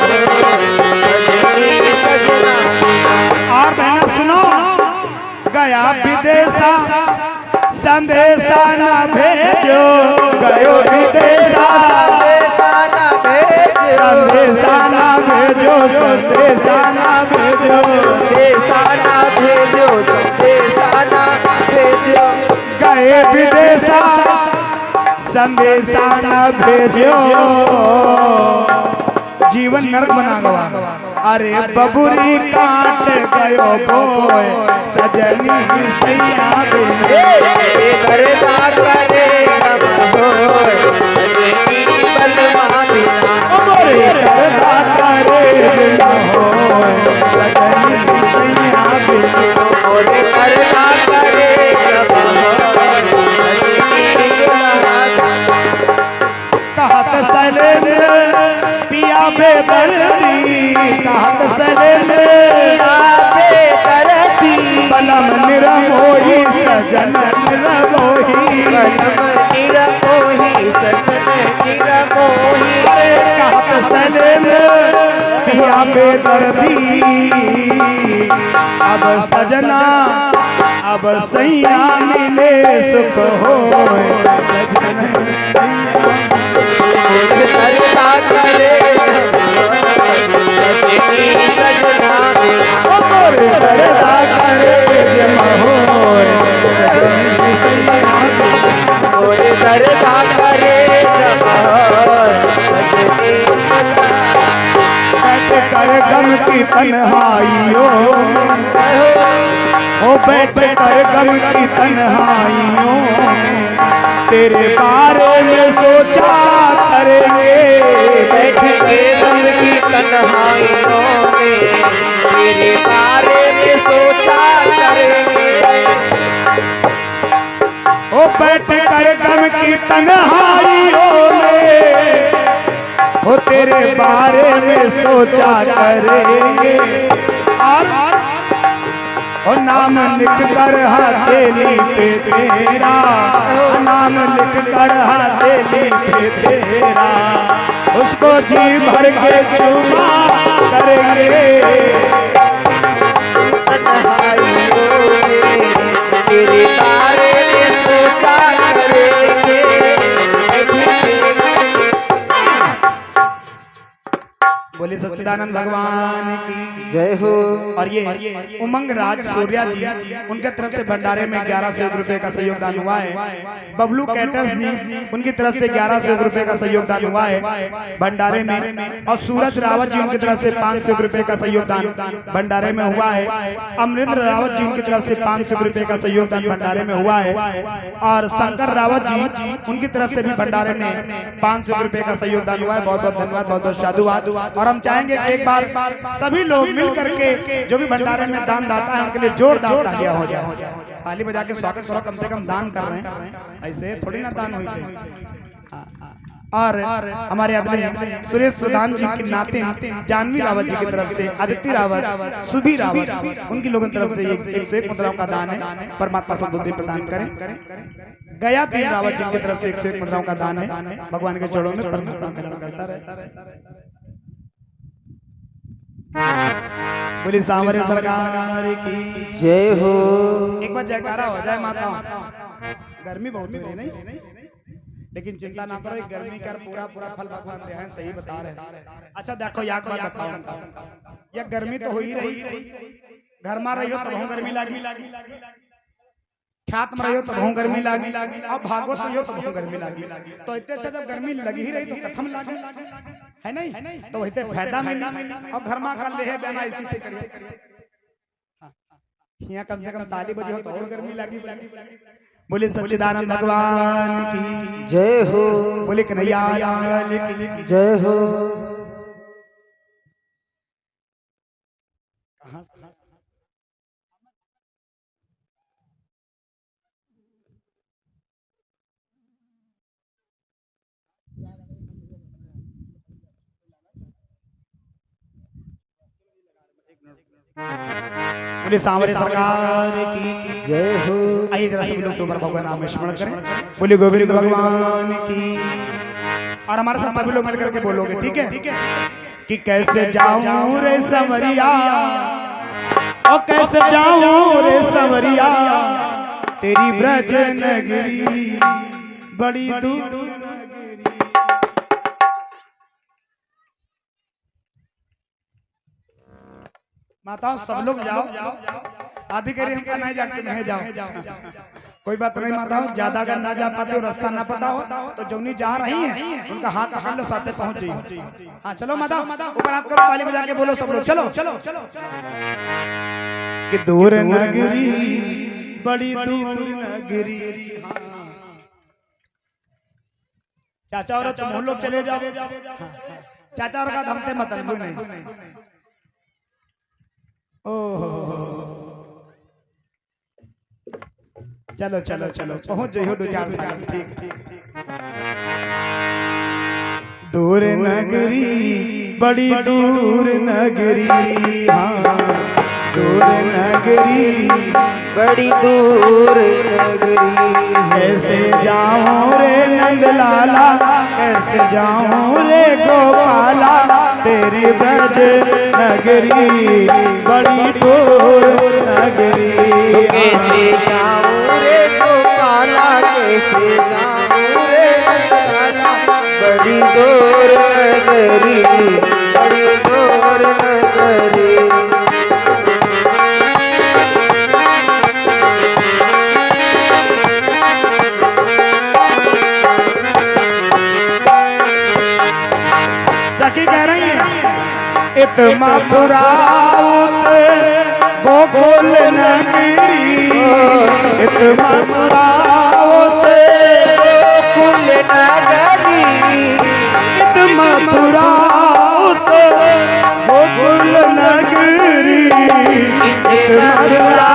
सजनी सजना बिना। और बहना सुनो, गया विदेशा संदेशा न भेजो, गयो विदेशा संदेशा न भेजो, संदेशा न भेजो, संदेशा न भेजो, संदेशा न भेजो, संदेशा न भेजो। गए विदेशा संदेशा न भेजो, जीवन नरक बना गवा। अरे बबुरी काट गयो बोय सजनी सैया बिना, दर्दा करे होय सजनी बलमा बिना, मोरे दर्दा करे बिना होय सजनी सैया तरदा करे जब सजनी दुल्हा कहत शैलेंद्र पिया बेदर्दी, कहत शैलेंद्र बेदर्दी बलम निरमोही सजन निरमोही, बलम निरमोही सजन निरमोही। कहत शैलेंद्र पिया बेदर्दी, अब सजना अब सैया मिले सुख हो सजन तरदा करे सजनी सजना तरदा करे तरदा करे सजनी बैठ कर गम की तन्हाइयों, ओ बैठ कर गम की तन्हाइयों में तेरे बारे में सोचा करेंगे, बैठ के गम की तन्हाइयों में तेरे बारे में सोचा करेंगे। ओ बैठ कर गम की तन्हाइयों में ओ तेरे बारे में सोचा करेंगे, और नाम लिख कर हथेली पे तेरा, नाम लिख कर हथेली पे तेरा, उसको जी भर के चुमा करेंगे। तन्हाइयों में तेरे बारे में सोचा करेंगे। बोले सच्चिदानंद भगवान की जय हो। और ये उमंग राज सूर्या जी, उनके तरफ से भंडारे में 1101 रुपए का सहयोगदान हुआ है। बबलू कैटर्स जी, उनकी तरफ से 1101 रुपए का सहयोगदान हुआ है भंडारे में। और सूरज रावत जी, उनकी तरफ से 500 रुपए का सहयोगदान भंडारे में हुआ है। अमरिंद्र रावत जी, उनकी तरफ से 500 रुपए का सहयोगदान भंडारे में हुआ है। और शंकर रावत जी, उनकी तरफ से भी भंडारे में 500 रुपए का सहयोगदान हुआ है। बहुत बहुत धन्यवाद, बहुत बहुत साधुवाद। और हम चाहेंगे कि एक बार सभी लोग मिल करके जो भी भंडारे में दान दाता है उनके लिए जोरदार तालियां हो जाए। ताली बजा के स्वागत करो, कम से कम दान कर रहे हैं, ऐसे थोड़ी ना दान हुई। और हमारे आदरणीय सुरेश प्रधान जी की नातिन जानवी रावत जी की तरफ से आदित्य रावत, सुभी रावत, उनकी लोगों की तरफ से 101 मुद्राओं का दान है। परमात्मा सद्बुद्धि प्रदान करें। गया तीन रावत जी की तरफ से 101 मुद्राओं का दान है। भगवान के चरणों में परमात्मा कल्याण करता रहे। बोली सांवरे सरकार की जय हो। एक बार जयकारा हो जाए माताओं। गर्मी बहुत हो रही नहीं, लेकिन चिंता ना करो, गर्मी का पूरा पूरा फल भगवान दे हैं, सही बता रहे हैं। अच्छा देखो याद बात बताओ, ये गर्मी तो हो ही रही, घर में रही हो तो बहुत गर्मी लगी, ख्यात में रही हो तो बहुत गर्मी लगी, अब भागवत रही हो तो बहुत गर्मी लगी। तो इतने अच्छा जब गर्मी लगी ही रही तो कथम लगे है नहीं, तो वही फायदा मिली। अब घर में कर ले बना इसी से करिए, यहाँ कम से कम ताली बजी हो तो और गर्मी लगी। बोले सच्चिदानंद भगवान की जय हो। बोले कन्हैया लाल की जय हो। बोले सांवरे सरकार की जय हो। आइए जरा सभी लोग दोबारा भगवान नाम में स्मरण करें। बोले गोविंद भगवान की। और हमारे साथ सभी लोग मिलकर के बोलोगे, ठीक है? कि कैसे जाऊं रे संवरिया, और कैसे जाऊं रे संवरिया, तेरी ब्रज नगरी बड़ी दूर नगरी। माताओं सब लोग जाओ, आदि करिए हमका नहीं जाते नहीं जाओ, कोई बात नहीं माताओं। ज्यादा अगर ना जा पाते हो, रास्ता ना पता हो तो जौनी जा रही हैं उनका हाथ पकड़ लो, साथ पहुंच जाइए। हाँ चलो माताओं, ऊपर हाथ करो, ताली बजा के बोलो सब लोग, चलो चलो चलो। कि दूर नगरी बड़ी दूर नगरी। चाचा और तुम लोग चले जाओ, चाचा और का धमते मतलब नहीं। चलो चलो चलो पहुंच जाइयो 2-4 साल ठीक। दूर नगरी बड़ी दूर नगरी, हाँ दूर नगरी बड़ी दूर नगरी। कैसे जाऊं रे नंदलाला, कैसे जाऊं रे गोपाला, तेरी ब्रज नगरी बड़ी दूर नगरी। कैसे जाऊं रे गोपाला, कैसे जाऊं रे नंदलाला, बड़ी दूर नगरी, बड़ी दूर नगरी। सखी कह रही है इत मथुरा गोकुल नगरी, इत मथुरा गोकुल नगरी, इत मथुरा गोकुल नगरी, इत मथुरा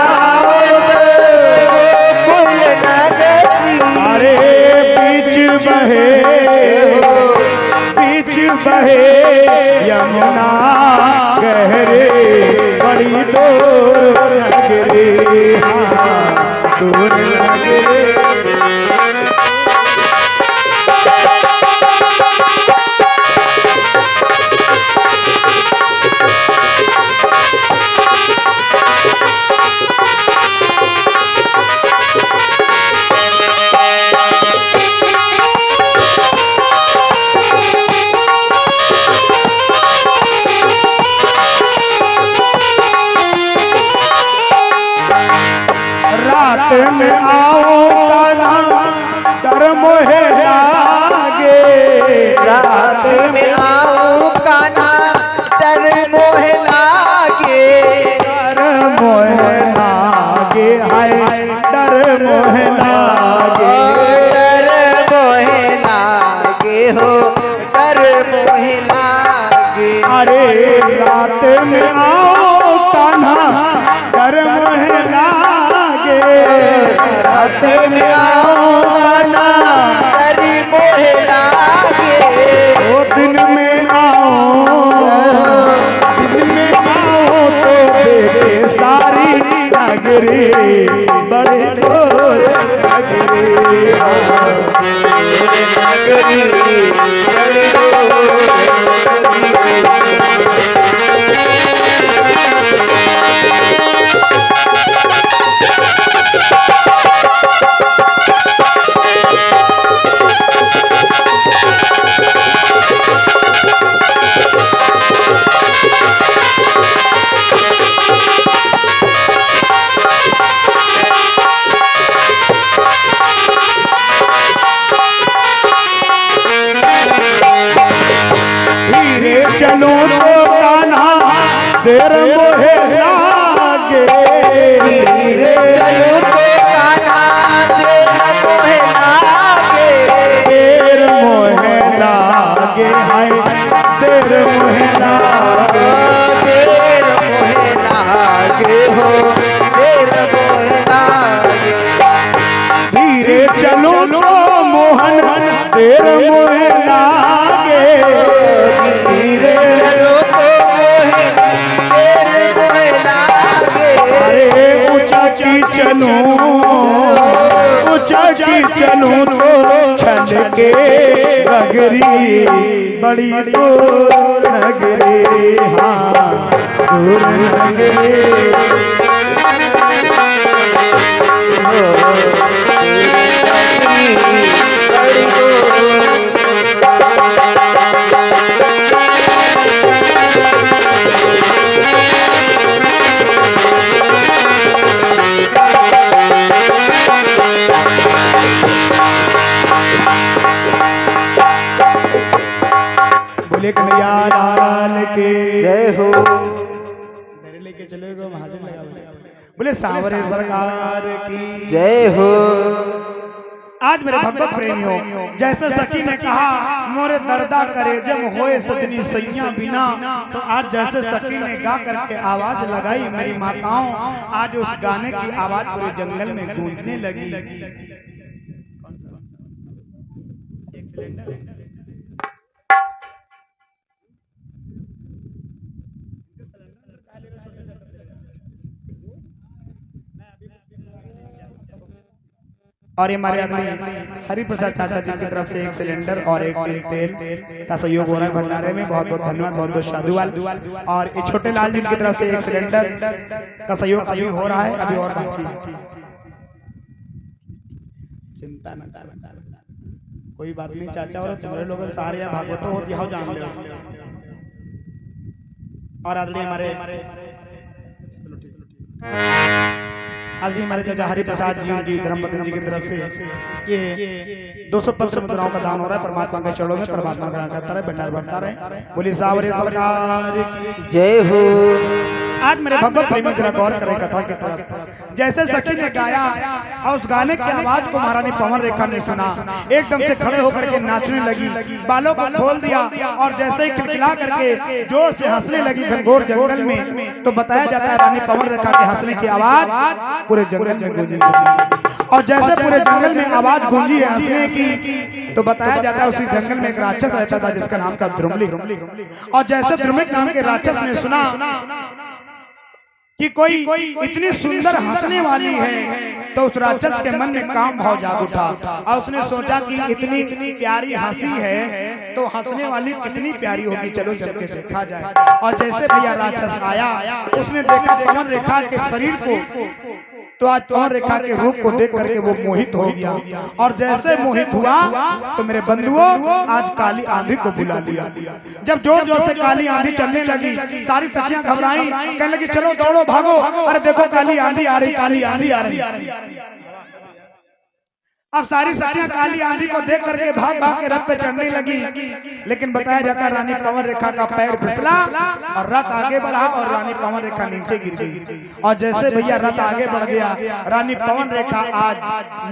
गोकुल नगरी। अरे बीच बहे यमुना गहरे, बड़ी दूर नगरी, हाँ दूर नगरी। रात में आओ कान्हा डर मोहे लागे, रात में आओ कान्हा डर मोहे लागे, डर मोहे लागे, हाय डर मोहे लागे, डर मोहे लागे हो, डर मोहे लागे। अरे रात में आओ कान्हा डर मोहे लागे, रात में आओ कान्हा डर मोहे लागे, ओ दिन में आओ तो देखे सारी नगरी, बड़े दूर नगरी, नगरी बड़ी दूर नगरी। चलो तो कान्हा देर मोहे लागे, धीरे चलो तो कान्हा देर मोहे लागे, देर मोहे लागे, हाय देर मोहे लागे, देर मोहे लागे हो, देर मोहे लागे। धीरे चलो तो मोहन देर मोहे लागे, धीरे चलो तो मोहे देर मोहे लागे। अरे ऊंचा की चलूं तो छल के नगरी, बड़ी दूर नगरी, हाँ दूर नगरी। बड़ी दूर बोले कन्हैया लाल के जय हो। मेरे लेके चलेगा महाजन लगा बोले सावरे सरकार की जय हो। आज मेरे भगवत प्रेमियों, जैसे सखी ने कहा मोरे दर्दा करे जब होए सजनी सैया बिना, तो आज जैसे सखी ने गा करके आवाज लगाई मेरी माताओं, आज उस गाने की आवाज पूरे जंगल में गूंजने लगी। और ये हमारे अगले हरि प्रसाद चाचा जी की तरफ से एक सिलेंडर और एक टिन तेल का सहयोग हो रहा है भंडारे में। बहुत बहुत धन्यवाद, बहुत बहुत साधुवाद। और ये छोटे लाल जी की तरफ से एक सिलेंडर का सहयोग अभी हो रहा है, अभी और बाकी है। चिंता न कर, कोई बात नहीं चाचा, और तुम्हारे लोग सारे भागवत हो दिया जान लो। और अगले हमारे हमारे चाचा हरि प्रसाद जी की धर्मपत्नी जी की तरफ से ये 200 पत्र मुद्राओं का दान हो रहा है। परमात्मा के चरणों में परमात्मा ग्रहण करता रहे, भंडार बढ़ता रहे। बोली सावरे सरकार की जय हो। आज मेरे भगवत प्रेमी जरा गौर करें कथा की तरफ। जैसे सखी ने गाया और उस गाने की आवाज को महारानी पवन रेखा ने सुना, एकदम से खड़े होकर के नाचने लगी, बालों को खोल दिया और जैसे ही खिलखिला करके जोर से हंसने लगी घनघोर जंगल में। तो बताया जाता है रानी पवन रेखा के हंसने की आवाज पूरे जंगल में गूंजी। और जैसे पूरे जंगल में आवाज गूंजी है हंसने की, तो बताया जाता है उसी जंगल में एक राक्षस रहता था जिसका नाम था द्रुमलिक। और जैसे द्रुमलिक नाम के राक्षस ने सुना कि कोई इतनी सुंदर हंसने वाली है, तो उस राक्षस के मन में काम भाव जाग उठा और उसने सोचा कि इतनी प्यारी हंसी है तो हंसने वाली कितनी प्यारी होगी, चलो चल के देखा जाए। और जैसे भैया राक्षस आया, उसने देखा पवन रेखा के शरीर को, तो आज पवन रेखा के रूप को देख करके वो मोहित हो गया। और जैसे मोहित हुआ तो मेरे बंधुओं आज काली आंधी को बुला लिया। जब जोर जोर से काली आंधी चलने लगी, सारी सखियां घबराई, कहने लगी चलो दौड़ो भागो, अरे देखो काली आंधी आ रही, काली आंधी आ रही। अब सारी सखियां काली आंधी को देख करके भाग भाग के रथ पे चढ़ने लगी। लेकिन बताया जाता है रानी पवन रेखा का पैर फिसला और रथ आगे बढ़ा और रानी पवन रेखा नीचे गिर गई। और जैसे भैया रथ आगे बढ़ गया, रानी पवन रेखा आज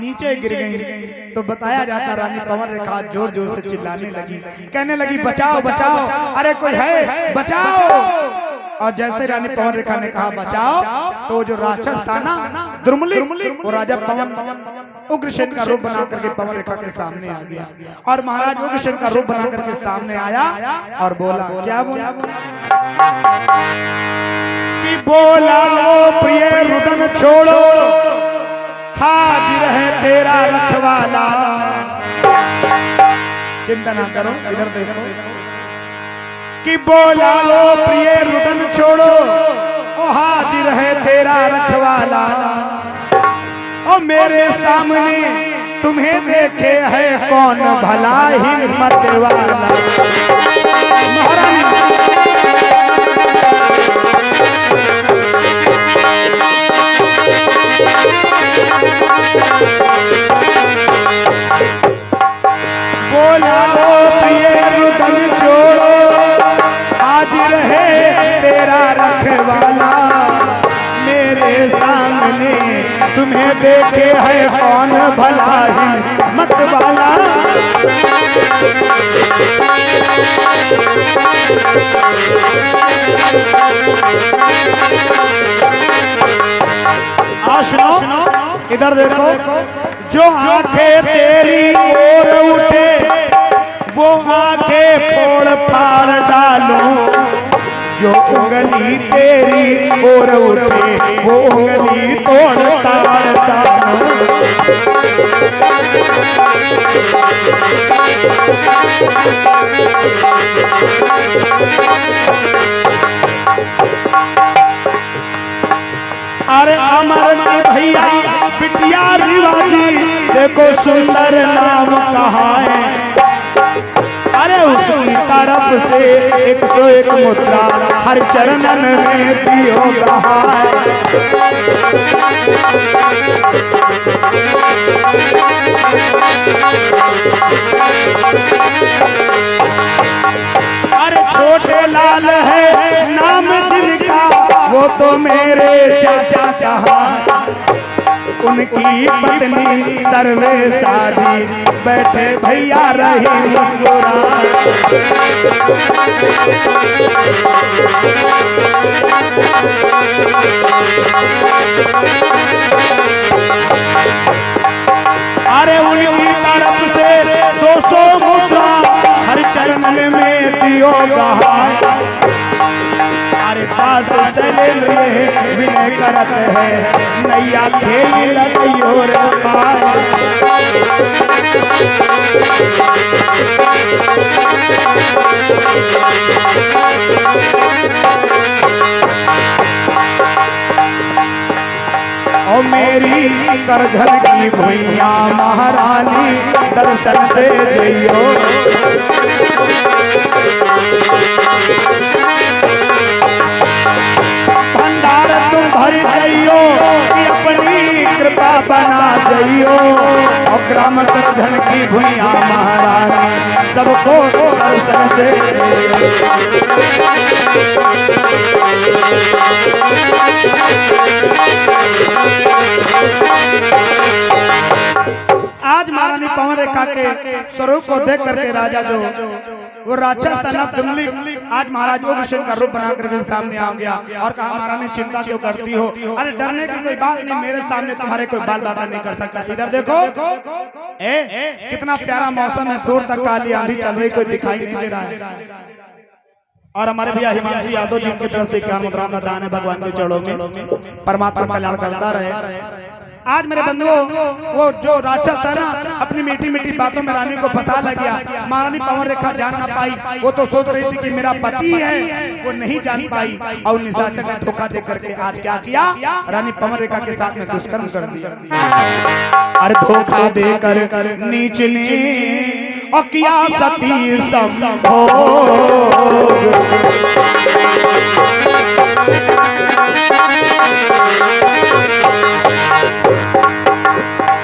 नीचे गिर गई। तो बताया जाता रानी पवन रेखा जोर जोर से चिल्लाने लगी, कहने लगी बचाओ बचाओ, अरे कोई है बचाओ। और जैसे रानी पवन रेखा ने कहा बचाओ, तो जो राक्षस था ना द्रुमलिक, वो राजा पवन उग्रसेन का रूप बना करके पवन रेखा के सामने आ गया। और महाराज उग्रसेन का रूप बना करके सामने आया और बोला, क्या बोला कि बोला ओ प्रिय रुदन छोड़ो, हाजिर है तेरा रखवाला। चिंता ना करो, इधर देखो कि बोला ओ प्रिय रुदन छोड़ो, ओ हाजिर है तेरा रखवाला। ओ मेरे सामने तुम्हें देखे है कौन भला हिम्मत वाला। बोला ओ प्रिय रुदन छोड़ो, हाजिर है तेरा रखवाला। मेरे सामने तुम्हें देखे है कौन भला हिम्मत वाला। सुनो, इधर देखो, जो आंखें तेरी ओर उठे वो आंखें फोड़ फाड़ डालूं, जो उंगली तेरी ओर उठे वो उंगली तोड़ ताड़ डालूं। अरे अमर की भैया बिटिया रिवाजी, देखो सुंदर नाम कहाँ है। अरे उसकी तरफ से 101 मुद्रा हर चरणन में दियो कहाँ है। अरे छोटे लाल है नाम जिनका, वो तो मेरे चाचा कहाँ। उनकी पत्नी सर्वे सारी बैठे भैया रही मुस्कुरा। अरे उनकी तरफ से 200 मुद्रा हर चरण में दियो गहाय। अरे पास शैलेंद्र विनय करत है नैया खेल लगइयो रे पाय। ओ मेरी करधन की भैया महारानी दर्शन दे जइयो। भंडार तुम भर जइयो कि अपनी कृपा बना जइयो। और ग्राम करधन की भैया महारानी सबको दर्शन दे आज महारानी पवन रेखा के स्वरूप को देख करके राजा जो वो राक्षस था दिल्ली आज महाराज वो कृष्ण का रूप बना करके सामने आ गया और कहा महारानी चिंता क्यों करती हो? अरे डरने की कोई बात नहीं, मेरे सामने तुम्हारे कोई बाल बाका नहीं कर सकता। इधर देखो कितना प्यारा मौसम है, दूर तक काली आंधी चल रही, कोई दिखाई नहीं दे रहा है। और हमारे भैया हिमांशु यादव जिनकी तरफ से 51 मुद्राओं का दान है भगवान के चरणों में, परमात्मा कल्याण करता रहे। आज मेरे बंधुओं वो जो राक्षस था ना अपनी मीठी मीठी बातों में रानी को फंसा लग गया। महारानी पवन रेखा जान ना पाई, वो तो सोच रही थी कि मेरा पति है, वो नहीं जान पाई और निशाचर ने धोखा दे करके आज क्या किया, रानी पवन रेखा के साथ में दुष्कर्म कर दिया। अरे धोखा दे कर नीच ने और किया सती संभोग।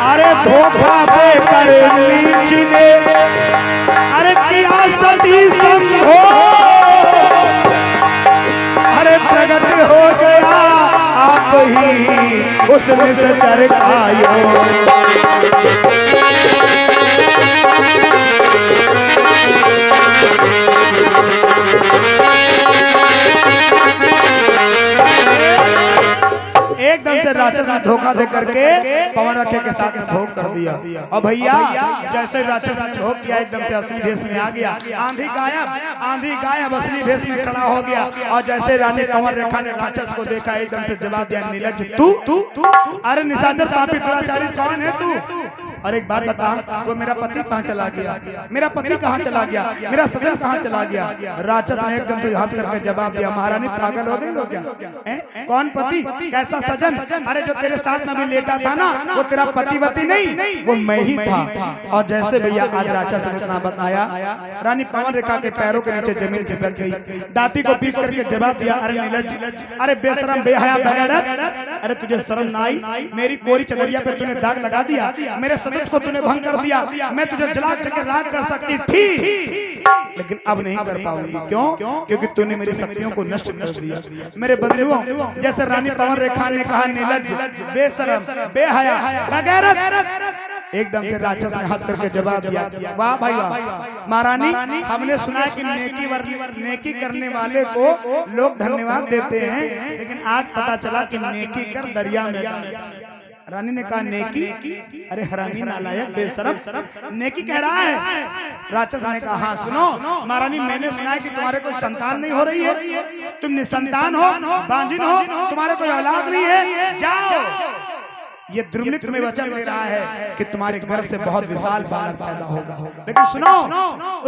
अरे धोखा दे कर नीच ने अरे किया सती संभोग। अरे प्रगट हो गया आप ही उस निश्चर आयो। एकदम से राक्षस ने धोखा दे करके पवन रेखा के साथ में भोग कर दिया। और भैया जैसे राक्षस ने भोग किया एकदम से असली भेष में आ गया। आंधी गायब असली भेष में खड़ा हो गया। और जैसे रानी पवन रेखा ने राक्षस को देखा एकदम से जवाब दिया, नीलज तू अरे निशाचर पापी दुराचारी कौन है तू? और एक बात बता, वो मेरा पति कहाँ चला गया, मेरा पति कहाँ चला गया, मेरा सजन कहाँ चला गया? राक्षस ने एकदम से हंस करके जवाब दिया, महारानी पागल हो गई हो क्या? कौन पति, कैसा सजन? अरे जो तेरे साथ में भी लेटा था ना वो तेरा पतिवती नहीं, वो मैं ही था। और जैसे भैया आज राक्षस ने इतना बताया, रानी पवन रेखा के पैरों के नीचे जमीन खिसक गई। दाती को पीस करके जवाब दिया, अरे नीलज, अरे बेशरम बेहया बेगैरत, अरे तुझे शर्म ना आई? मेरी कोरी चदरिया पे तूने दाग लगा दिया, मेरे सतत को तूने भंग कर दिया। मैं तुझे जला करके राख कर सकती थी लेकिन अब नहीं कर पाऊंगी। क्यों? क्योंकि तूने मेरी शक्तियों को नष्ट कर दिया। मेरे बंधुओं जैसे रानी पवन रेखा ने कहा, नीलज, बेशरम, बेहया, बेगैरत, एकदम से राक्षस ने हंस करके जवाब दिया, वाह भाई वाह महारानी, हमने सुना है कि नेकी करने वाले को लोग धन्यवाद देते हैं, लेकिन आज पता चला कि नेकी कर दरिया में डाल। रानी ने कहा नेकी? अरे हरामी नालायक बेशरम, नेकी कह रहा है? राक्षस ने कहा हाँ सुनो महारानी, मैंने सुना है कि तुम्हारे कोई संतान नहीं हो रही है, तुम निसंतान हो, बांझिन हो, तुम्हारे कोई औलाद नहीं है। जाओ, ये द्रुमलित तुम्हें वचन दे रहा है कि तुम्हारे गर्भ से बहुत विशाल बालक पैदा होगा। लेकिन सुनो,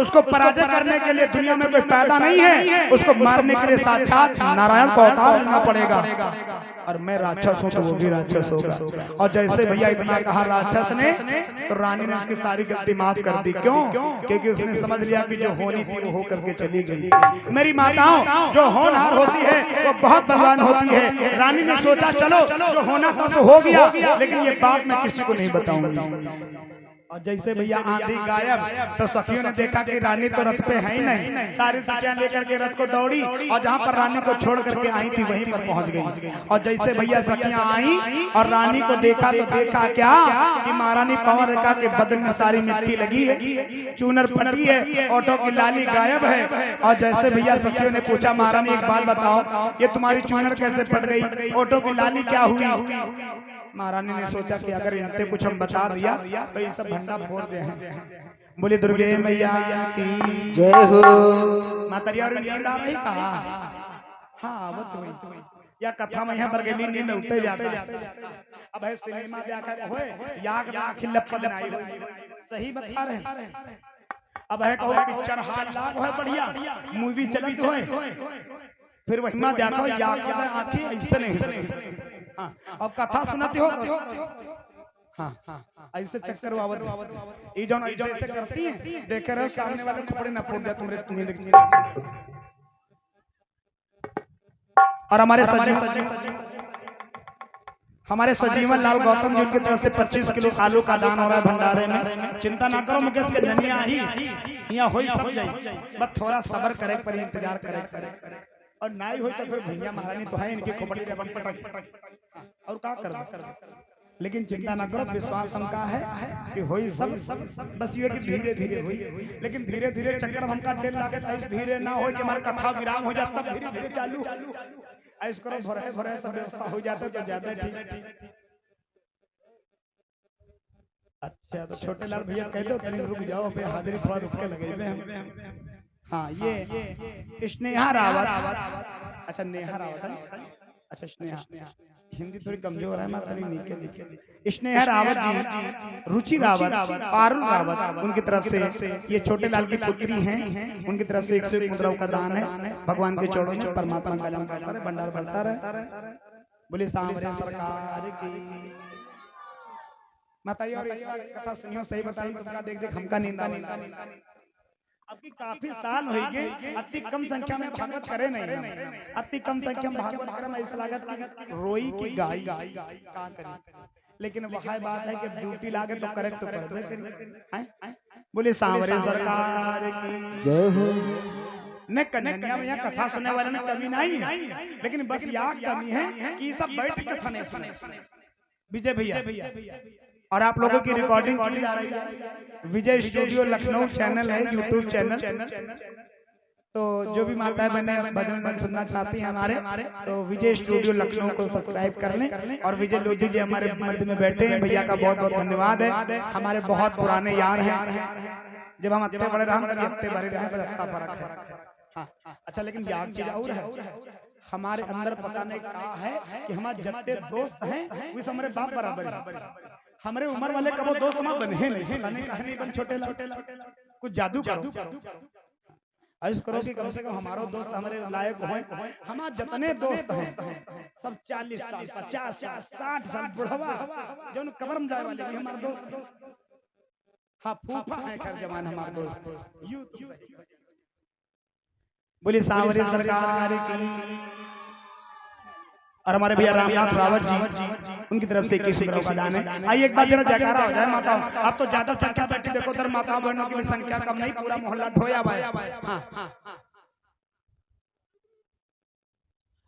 उसको पराजय करने के लिए दुनिया में कोई पैदा नहीं है, उसको मारने के लिए साक्षात नारायण को अवतार लेना पड़ेगा। और मैं राक्षस हूँ तो वो भी राक्षस होगा। और जैसे भैया इतना कहा राक्षस ने, तो रानी ने उसकी सारी गलती माफ कर दी। क्यों? क्योंकि उसने समझ लिया कि जो होनी थी वो हो करके चली गई। मेरी माताओं, जो होनहार होती है वो बहुत बलवान होती है। रानी ने सोचा चलो जो होना था तो हो गया, लेकिन ये बात मैं किसी को नहीं बताऊंगी। और जैसे भैया आंधी गायब तो सखियों ने देखा कि रानी तो रथ पे है ही नहीं, सारी सखियां लेकर के रथ को दौड़ी और जहां पर रानी को छोड़ करके आई थी वहीं पर पहुंच गई। और जैसे भैया सखियां आई और रानी को देखा तो देखा क्या कि महारानी पवन रेखा के बदन में सारी मिट्टी लगी है, चूनर फटी है, ऑटो की लाली गायब है। और जैसे भैया सखियों ने पूछा महारानी एक बात बताओ, ये तुम्हारी चूनर कैसे फट गई, ऑटो की लाली क्या हुई? महारानी ने सोचा कि अगर इनसे कुछ हम बता दिया तो ये सब भंडा फोड़ दे। बोली दुर्गे मैया की जय हो। मातरिया और नींद आ रही कहा हाँ वो तो या कथा में यहाँ पर गेली नींद उठते जाता अब है सिनेमा देखा होए याग ना खिलप बनाई सही बता रहे। अब है कहो पिक्चर हाल लाग है बढ़िया मूवी चलत होए फिर वही में देखो याग के आंखें ऐसे नहीं। अब कथा सुनाते हो हाँ ऐसे चक्कर वावत ये जौन ऐसे ऐसे करती हैं देख रहे हो सामने वाले कपड़े ना फूट जाए तुम्हारे। और हमारे सजीवन लाल गौतम जी उनकी तरफ से 25 किलो आलू का दान हो रहा है भंडारे में। चिंता ना करो मुकेश के धनिया ही यहाँ हो सब जाए, बस थोड़ा सब्र करे पर इंतजार करे और ना ही हो तो फिर भैया महारानी तो है इनकी खोपड़ी रे पटक और क्या कर। लेकिन चिंता ना करो विश्वास हमका है कि होई सब बस ये कि धीरे धीरे हुई, लेकिन धीरे धीरे चक्कर हमका डेल लागे तो धीरे ना हो कि हमारा कथा विराम हो जाता धीरे धीरे चालू ऐसे करो भरे भरे सब व्यवस्था हो जाता तो ज्यादा ठीक। अच्छा तो छोटे लाल भैया कह दो कहीं रुक जाओ पे हाजिरी थोड़ा रुक के लगे। हाँ ये स्नेहा रावत अच्छा नेहा रावत अच्छा स्नेहा हिंदी थोड़ी कमजोर है मातारी नीचे स्नेहा रावत जी रुचि रावत पारुल रावत उनकी तरफ से ये छोटे लाल की पुत्री हैं उनकी तरफ से 101 मुद्राओं का दान है भगवान के चरणों में परमात्मा का नाम करता रहे भंडार बढ़ता रहे। बोले सांवरे सरकार की माताजी। और कथा सुनियो सही बताई तुमका देख देख हमका नींद आवे अभी काफी साल हो गए अति कम संख्या में भागवत करे नहीं अति कम संख्या में भागवत क्रम ऐसा लागत कि रोई की गाय का करी, लेकिन वह बात है कि ड्यूटी लागे तो करेक्ट तो करबे करी। बोले सांवरे सरकार की जय हो। न कन्या में यहाँ कथा सुनने वाले में कमी नहीं है, लेकिन बस यहाँ कमी है कि सब बैठ कथा नहीं सुने। विजय भैया और आप लोगों की रिकॉर्डिंग की जा रही है विजय स्टूडियो लखनऊ चैनल है यूट्यूब चैनल। तो जो भी माताएं बहने भजन सुनना चाहती हैं हमारे तो विजय स्टूडियो लखनऊ को सब्सक्राइब कर लें। और विजय लोधी जी हमारे मध्य में बैठे हैं, भैया का बहुत बहुत धन्यवाद है। हमारे बहुत पुराने यार हैं, जब हम अत्ते बड़े रहे तभी अत्ते बड़े रहे बस फर्क है। हाँ अच्छा लेकिन याद चीज और है हमारे अंदर पता नहीं कहा है कि हमारे जितने दोस्त हैं वो हमारे बाप बराबर है। हमारे उम्र वाले कबो दोस्त हमारे बने नहीं नहीं बन छोटे कुछ जादू करो ऐसा करो कि कम से कम हमारो दोस्त हमारे लायक हो। हमारे जितने दोस्त हैं सब 40 साल 50 साल 60 साल बुढ़वा जो कब्र में जाए वाले भी हमारे दोस्त। हाँ फूफा है खैर जवान हमारे दोस्त। बोले सांवरे सरकार की। और हमारे भैया रामनाथ रावत जी उनकी तरफ से 21 रुपयों का दान है। आइए एक बार जरा जयकारा हो जाए माताओं। अब तो ज्यादा संख्या बैठी देखो उधर माता बहनों की भी संख्या कम नहीं पूरा मोहल्ला ढोया हुआ है। हाँ।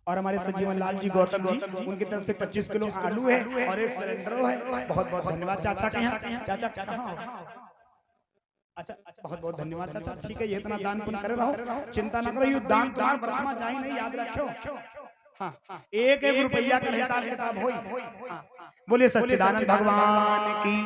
और हमारे सजीवन लाल जी गौतम जी उनकी तरफ से 25 किलो आलू है और 1 सिलेंडर है। बहुत बहुत धन्यवाद चाचा के यहाँ चाचा अच्छा बहुत बहुत धन्यवाद चाचा। ठीक है ये इतना दान पुण्य करे रहो चिंता न करो ये दान तुम्हारे बर्तमा जाए नहीं याद रखो। हाँ एक एक रुपया का हिसाब किताब हो। बोले सच्चिदानंद भगवान की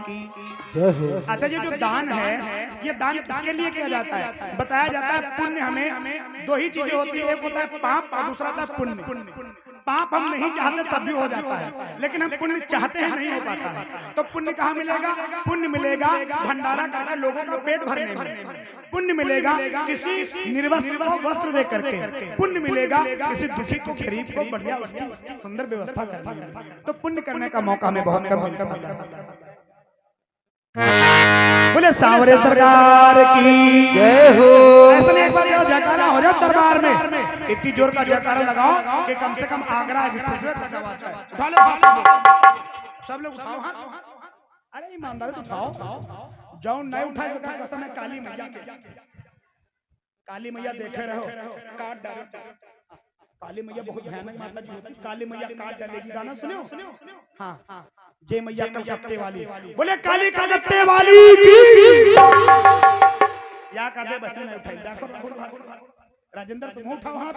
जय हो। अच्छा ये जो दान है ये दान किसके लिए किया जाता है बताया जाता है। पुण्य हमें 2 ही चीजें होती है, एक होता है पाप और दूसरा होता है पुण्य। पाप हम नहीं चाहते तब भी हो जाता है, लेकिन हम पुण्य चाहते हैं नहीं हो पाता है। तो पुण्य कहाँ मिलेगा? पुण्य मिलेगा भंडारा करके लोगों का पेट भरने में, पुण्य मिलेगा किसी निर्वस्त्र को वस्त्र दे करके, पुण्य मिलेगा किसी दुखी को गरीब को बढ़िया उसकी सुंदर व्यवस्था करने में। तो पुण्य करने का मौका हमें बहुत कम मिलता है। बोले सांवरे सरकार की जय हो। ऐसा एक बार जयकारा हो जाए दरबार में, इतनी जोर का जयकारा लगाओ कि कम से कम आगरा एक्सप्रेसवे तक आवाज आए। उठा लो सब लोग उठाओ हाथ। अरे ईमानदारी तो उठाओ, जाओ नहीं उठाए तो कसम है काली मैया के। काली मैया देखे रहो काट डाले। काली मैया बहुत भयानक माता जी होती है। काली मैया काट डालेगी, गाना सुनो। हाँ जय मैया कलकत्ते वाली, बोले काली कलकत्ते वाली की या कादे बहन नहीं उठाई। देखो राजेंद्र तुम उठाओ हाथ,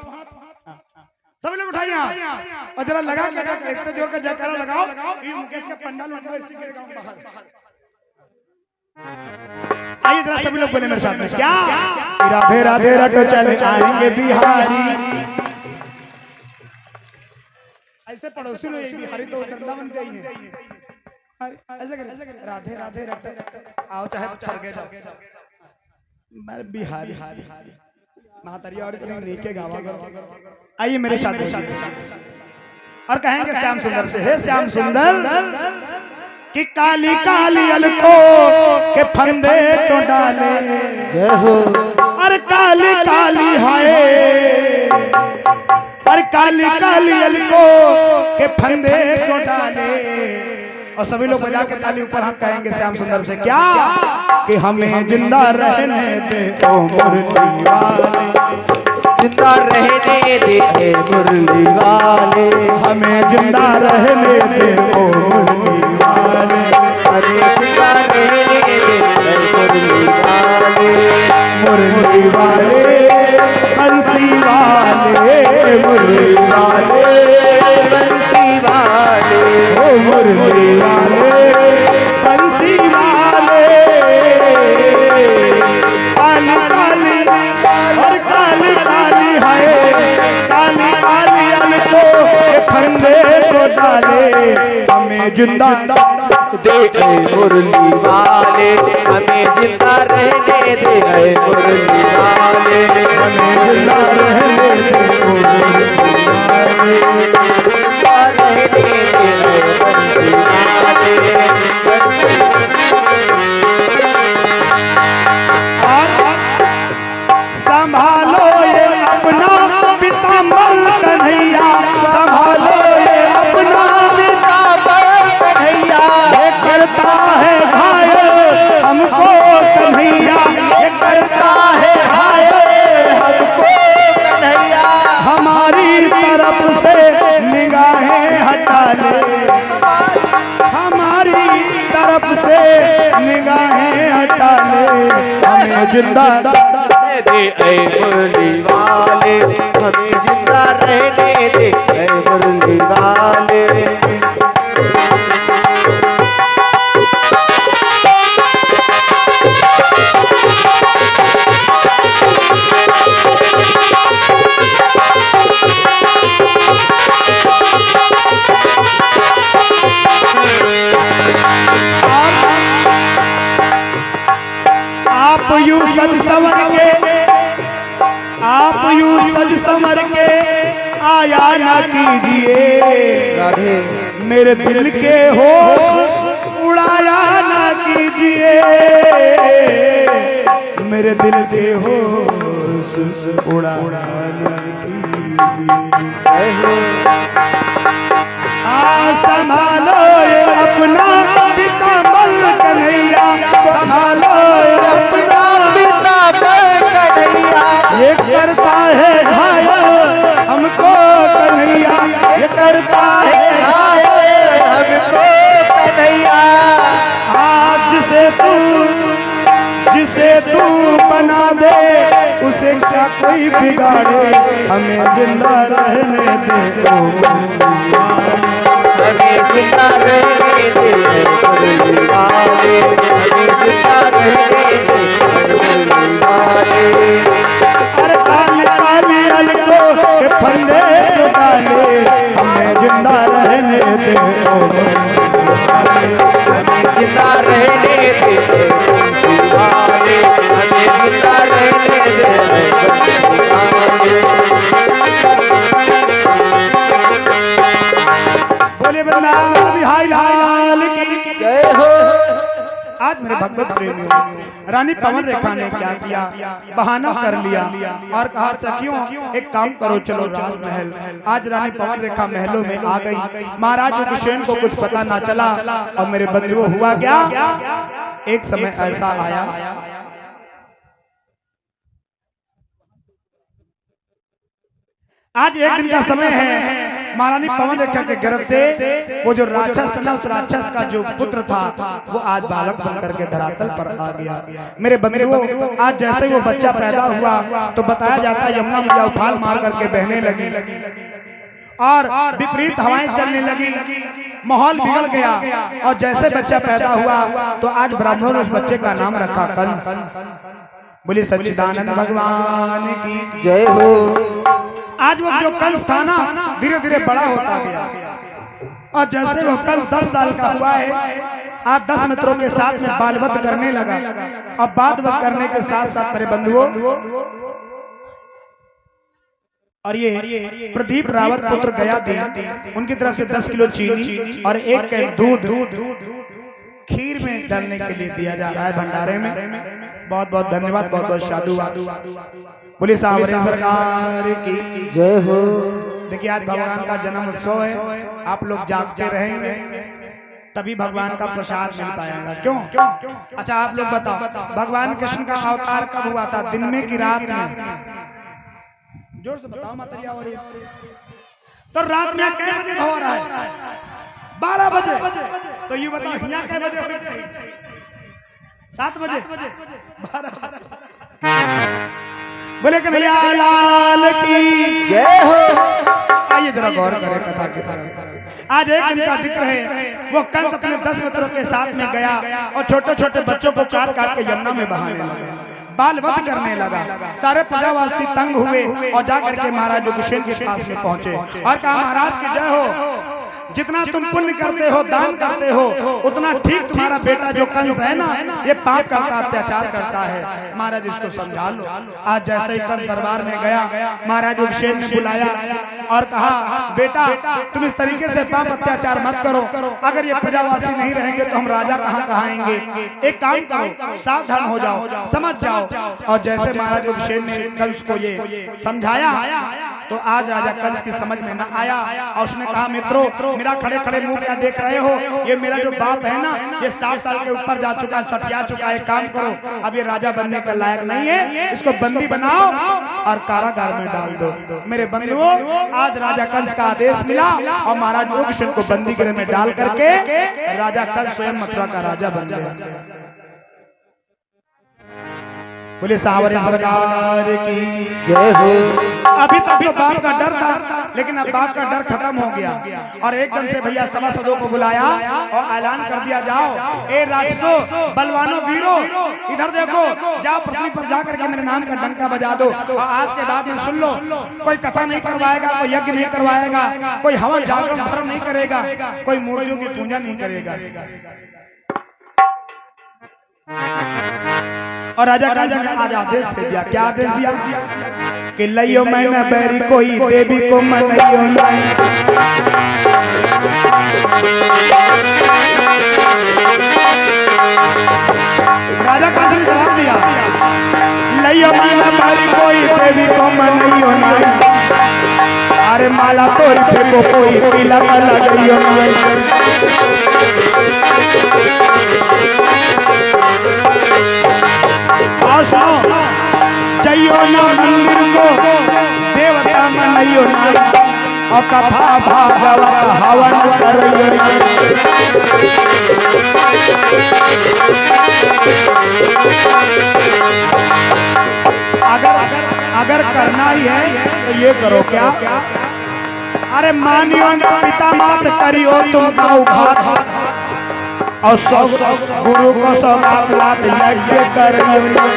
सब लोग उठाइए और जरा लगा के एक तो जोर का जयकारा लगाओ। ये मुकेश का पंडाल लगाओ, इसी के गांव बाहर। आइए जरा सभी लोग बोले मेरे साथ में, क्या राधे राधे रटो चले आएंगे बिहारी। ऐसे पड़ोसी लोग बिहारी तो वृंदावन के ही हैं। ऐसे करें राधे राधे रटो आओ, चाहे स्वर्गे जाओ। मैं बिहारी महातारी और इतने नीचे गावा करो। आइए मेरे साथ और कहेंगे श्याम सुंदर से, हे श्याम सुंदर कि काली काली अलको के फंदे तो डाले। जय हो। अरे काली काली हाय, अरे काली काली अलको के फंदे तो डाले। और सभी लोग बजा के ताली ऊपर हाथ कहेंगे श्याम सुंदर से, क्या कि हमें जिंदा रहने दे ओ मुरली वाले, जिंदा रहने दे मुरली वाले, हमें जिंदा रहने दे ओ मुरली वाले, अरे जिंदा रहने दे मुरली वाले, मुरली वाले बंसी वाले, मुरली वाले बंसी वाले, ओ मुरली वाले बंसी वाले। काली काली और काली काली है, काली काली अलको के फंदे को डाले। हमें जिंदा दे मुरली वाले, हमें जिंदा रहने दे मुरली वाले, हमें जिंदा रहने दे ओ मुरली वाले। जिंदा रहने दे मुरली वाले। संभालो ये अपना पीताम्बर कन्हैया, संभालो ये अपना पीताम्बर कन्हैया, ये करता है घायल हमको कन्हैया, ये करता है घायल हमको कन्हैया, हमारी तरफ से निगाहें हटा ले, हमारी तरफ से निगाहें हटा ले। हमें जिंदा दे मुरली वाले, हमें जिंदा रहने दे मुरली वाले। आप यूं सज संवर के, आप यूं सज संवर के आया ना कीजिए, राधे मेरे दिल के होश उड़ाया ना कीजिए, मेरे दिल के होश उड़ाया ना कीजिए। संभालो ये अपना पीताम्बर कन्हैया, संभालो ये अपना पीताम्बर कन्हैया, ये करता है घायल हमको कन्हैया, ये करता है घायल हमको कन्हैया। आज जिसे तू बना दे उसे क्या कोई बिगाड़े। हमें जिंदा रहने दे ओ हमें जिंदा रहने दे मुरली वाले, हमें जिंदा रहने दे मुरली वाले। अरे काली काली अलको के फंदे जो डाले। हमें जिंदा रहने दे ओ हमें जिंदा रहने दे बंसी वाले, हमें जिंदा रहने दे बंसी वाले। बोले वृंदावन बिहारी लाल की जय हो। आज मेरे भगवत प्रेमियों, रानी पवन रेखा ने क्या किया, बहाना कर लिया और कहा सखियों एक काम करो, चलो राजमहल। आज रानी पवन रेखा महलों में आ गई। महाराज उग्रसेन को कुछ पता ना चला। और मेरे बंधुओं हुआ क्या, एक समय ऐसा आया, आज एक दिन का समय है, महारानी पवन रेखा के गर्भ से वो जो राक्षस था, उस राक्षस का जो पुत्र था वो आज बालक बनकर के धरातल पर आ गया। मेरे बंधुओं आज जैसे ही वो बच्चा पैदा हुआ तो बताया जाता है यमुना मैया उफान मार करके बहने लगी और विपरीत हवाएं चलने लगी, माहौल बिगड़ गया। और जैसे बच्चा पैदा हुआ तो आज ब्राह्मणों ने उस बच्चे का नाम रखा कंस। बोले सच्चिदानंद भगवान की जय हो। आज वो जो कंस था ना धीरे धीरे बड़ा होता गया और जैसे वो कंस 10 साल का हुआ है, आज 10 मित्रों के साथ में बालवध करने लगा। और बालवध करने के साथ साथ मेरे बंधुओं और ये प्रदीप रावत पुत्र गया थे, उनकी तरफ से 10 किलो चीनी और 1 कैन दूध खीर में डालने के लिए दिया जा रहा है भंडारे में। बहुत बहुत धन्यवाद, बहुत बहुत साधुवाद। बोले सांवरे सरकार की जय हो। देखिए आज भगवान का जन्म उत्सव है, आप लोग जागते रहेंगे तभी भगवान का प्रसाद मिल पाएगा। क्यों? अच्छा आप लोग बताओ भगवान कृष्ण का अवतार कब हुआ था, दिन में कि रात में? जोर से बताओ मातरिया। तो रात में कै बजे हो रहा है? 12 बजे। तो ये बताओ यहाँ कै बजे होनी चाहिए? 7 बजे 12। बोले कन्हैया लाल की जय हो। आइए जरा गौर करें कथा की तरफ। आज एक दिन का जिक्र है, वो कंस अपने 10 मित्रों के साथ में गया और छोटे छोटे बच्चों को काट काट के यमुना में बहाने लगा, बालवध करने लगा। सारे प्रजावासी तंग हुए और जाकर के महाराज उग्रसेन के पास में पहुंचे और कहा महाराज की जय हो, जितना तुम पुण्य करते हो दान करते हो उतना ठीक तुम्हारा बेटा जो कंस है ना ये पाप करता अत्याचार करता है, महाराज इसको समझा लो। आज जैसे ही कंस दरबार में गया महाराज उग्रसेन ने बुलाया और कहा बेटा तुम इस तरीके से पाप अत्याचार मत करो, अगर ये प्रजावासी नहीं रहेंगे तो हम राजा कहाँ आएंगे, एक काम करो सावधान हो जाओ समझ जाओ। और जैसे महाराज उग्रसेन ने कंस को ये समझाया तो आज राजा कंस की समझ में न आया और उसने कहा मित्रों मेरा खड़े खड़े मुंह क्या देख रहे हो, ये मेरा जो बाप है ना ये 60 साल के ऊपर जा चुका है, सठिया चुका है, काम करो अब ये राजा बनने का लायक नहीं है, इसको बंदी बनाओ और कारागार में डाल दो। मेरे बंधुओं आज राजा कंस का आदेश मिला और महाराज उग्रसेन को बंदी गृह में डाल करके राजा कंस स्वयं मथुरा का राजा बन गया। बोले सांवरे सरकार की जय हो। अभी तक तो बाप का डर था लेकिन अब बाप का डर खत्म हो गया और एकदम से भैया सभासदों को बुलाया और ऐलान कर दिया जाओ ए राक्षसों बलवानों वीरों इधर देखो, जाओ पृथ्वी पर जाकर के मेरे नाम का डंका बजा दो। और आज के बाद में सुन लो, कोई कथा नहीं करवाएगा, कोई यज्ञ नहीं करवाएगा, कोई हवन जागरण धर्म नहीं करेगा, कोई मूर्तियों की पूजा नहीं करेगा। और राजा कंस ने आज आदेश दे दिया। क्या आदेश दिया कि लइयो मैंने बैरी कोई देवी को मनइयो नहीं। राजा कंस ने जवाब दिया लइयो मैंने बैरी कोई देवी को मनइयो नहीं, अरे माला तोड़ फेंको कोई तिलक लगाइयो नहीं। जइयो ना मंदिर को देवता मनइयो ना और कथा भागवत हवन करियो ना। अगर करना ही है तो ये करो क्या, अरे मानियो ना पिता मात करियो तुम गाँव घात और सब गुरु को सौगात लात यज्ञ करियो।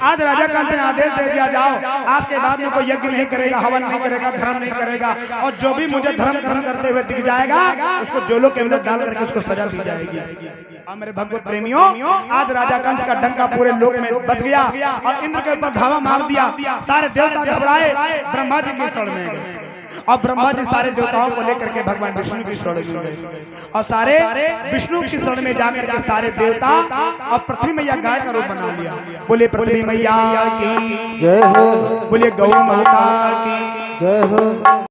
आज राजा कंस ने आदेश दे दिया जाओ आज के बाद में कोई यज्ञ नहीं करेगा, हवन नहीं करेगा, धर्म नहीं करेगा और जो भी मुझे धर्म कर्म करते हुए दिख जाएगा उसको जेलों के अंदर डाल करके उसको सजा दी जाएगी। और मेरे भगवत प्रेमियों आज राजा कंस का डंका पूरे लोक में बच गया और इंद्र के ऊपर धावा मार दिया, सारे देवता घबराए, ब्रह्मा जी की शरण में गए और ब्रह्मा जी सारे देवताओं को लेकर के भगवान विष्णु की शरण में गए और सारे विष्णु की शरण में जाकर के सारे देवता और पृथ्वी मैया गाय का रूप बना लिया। बोले पृथ्वी मैया की जय हो, बोले गौ माता की जय हो।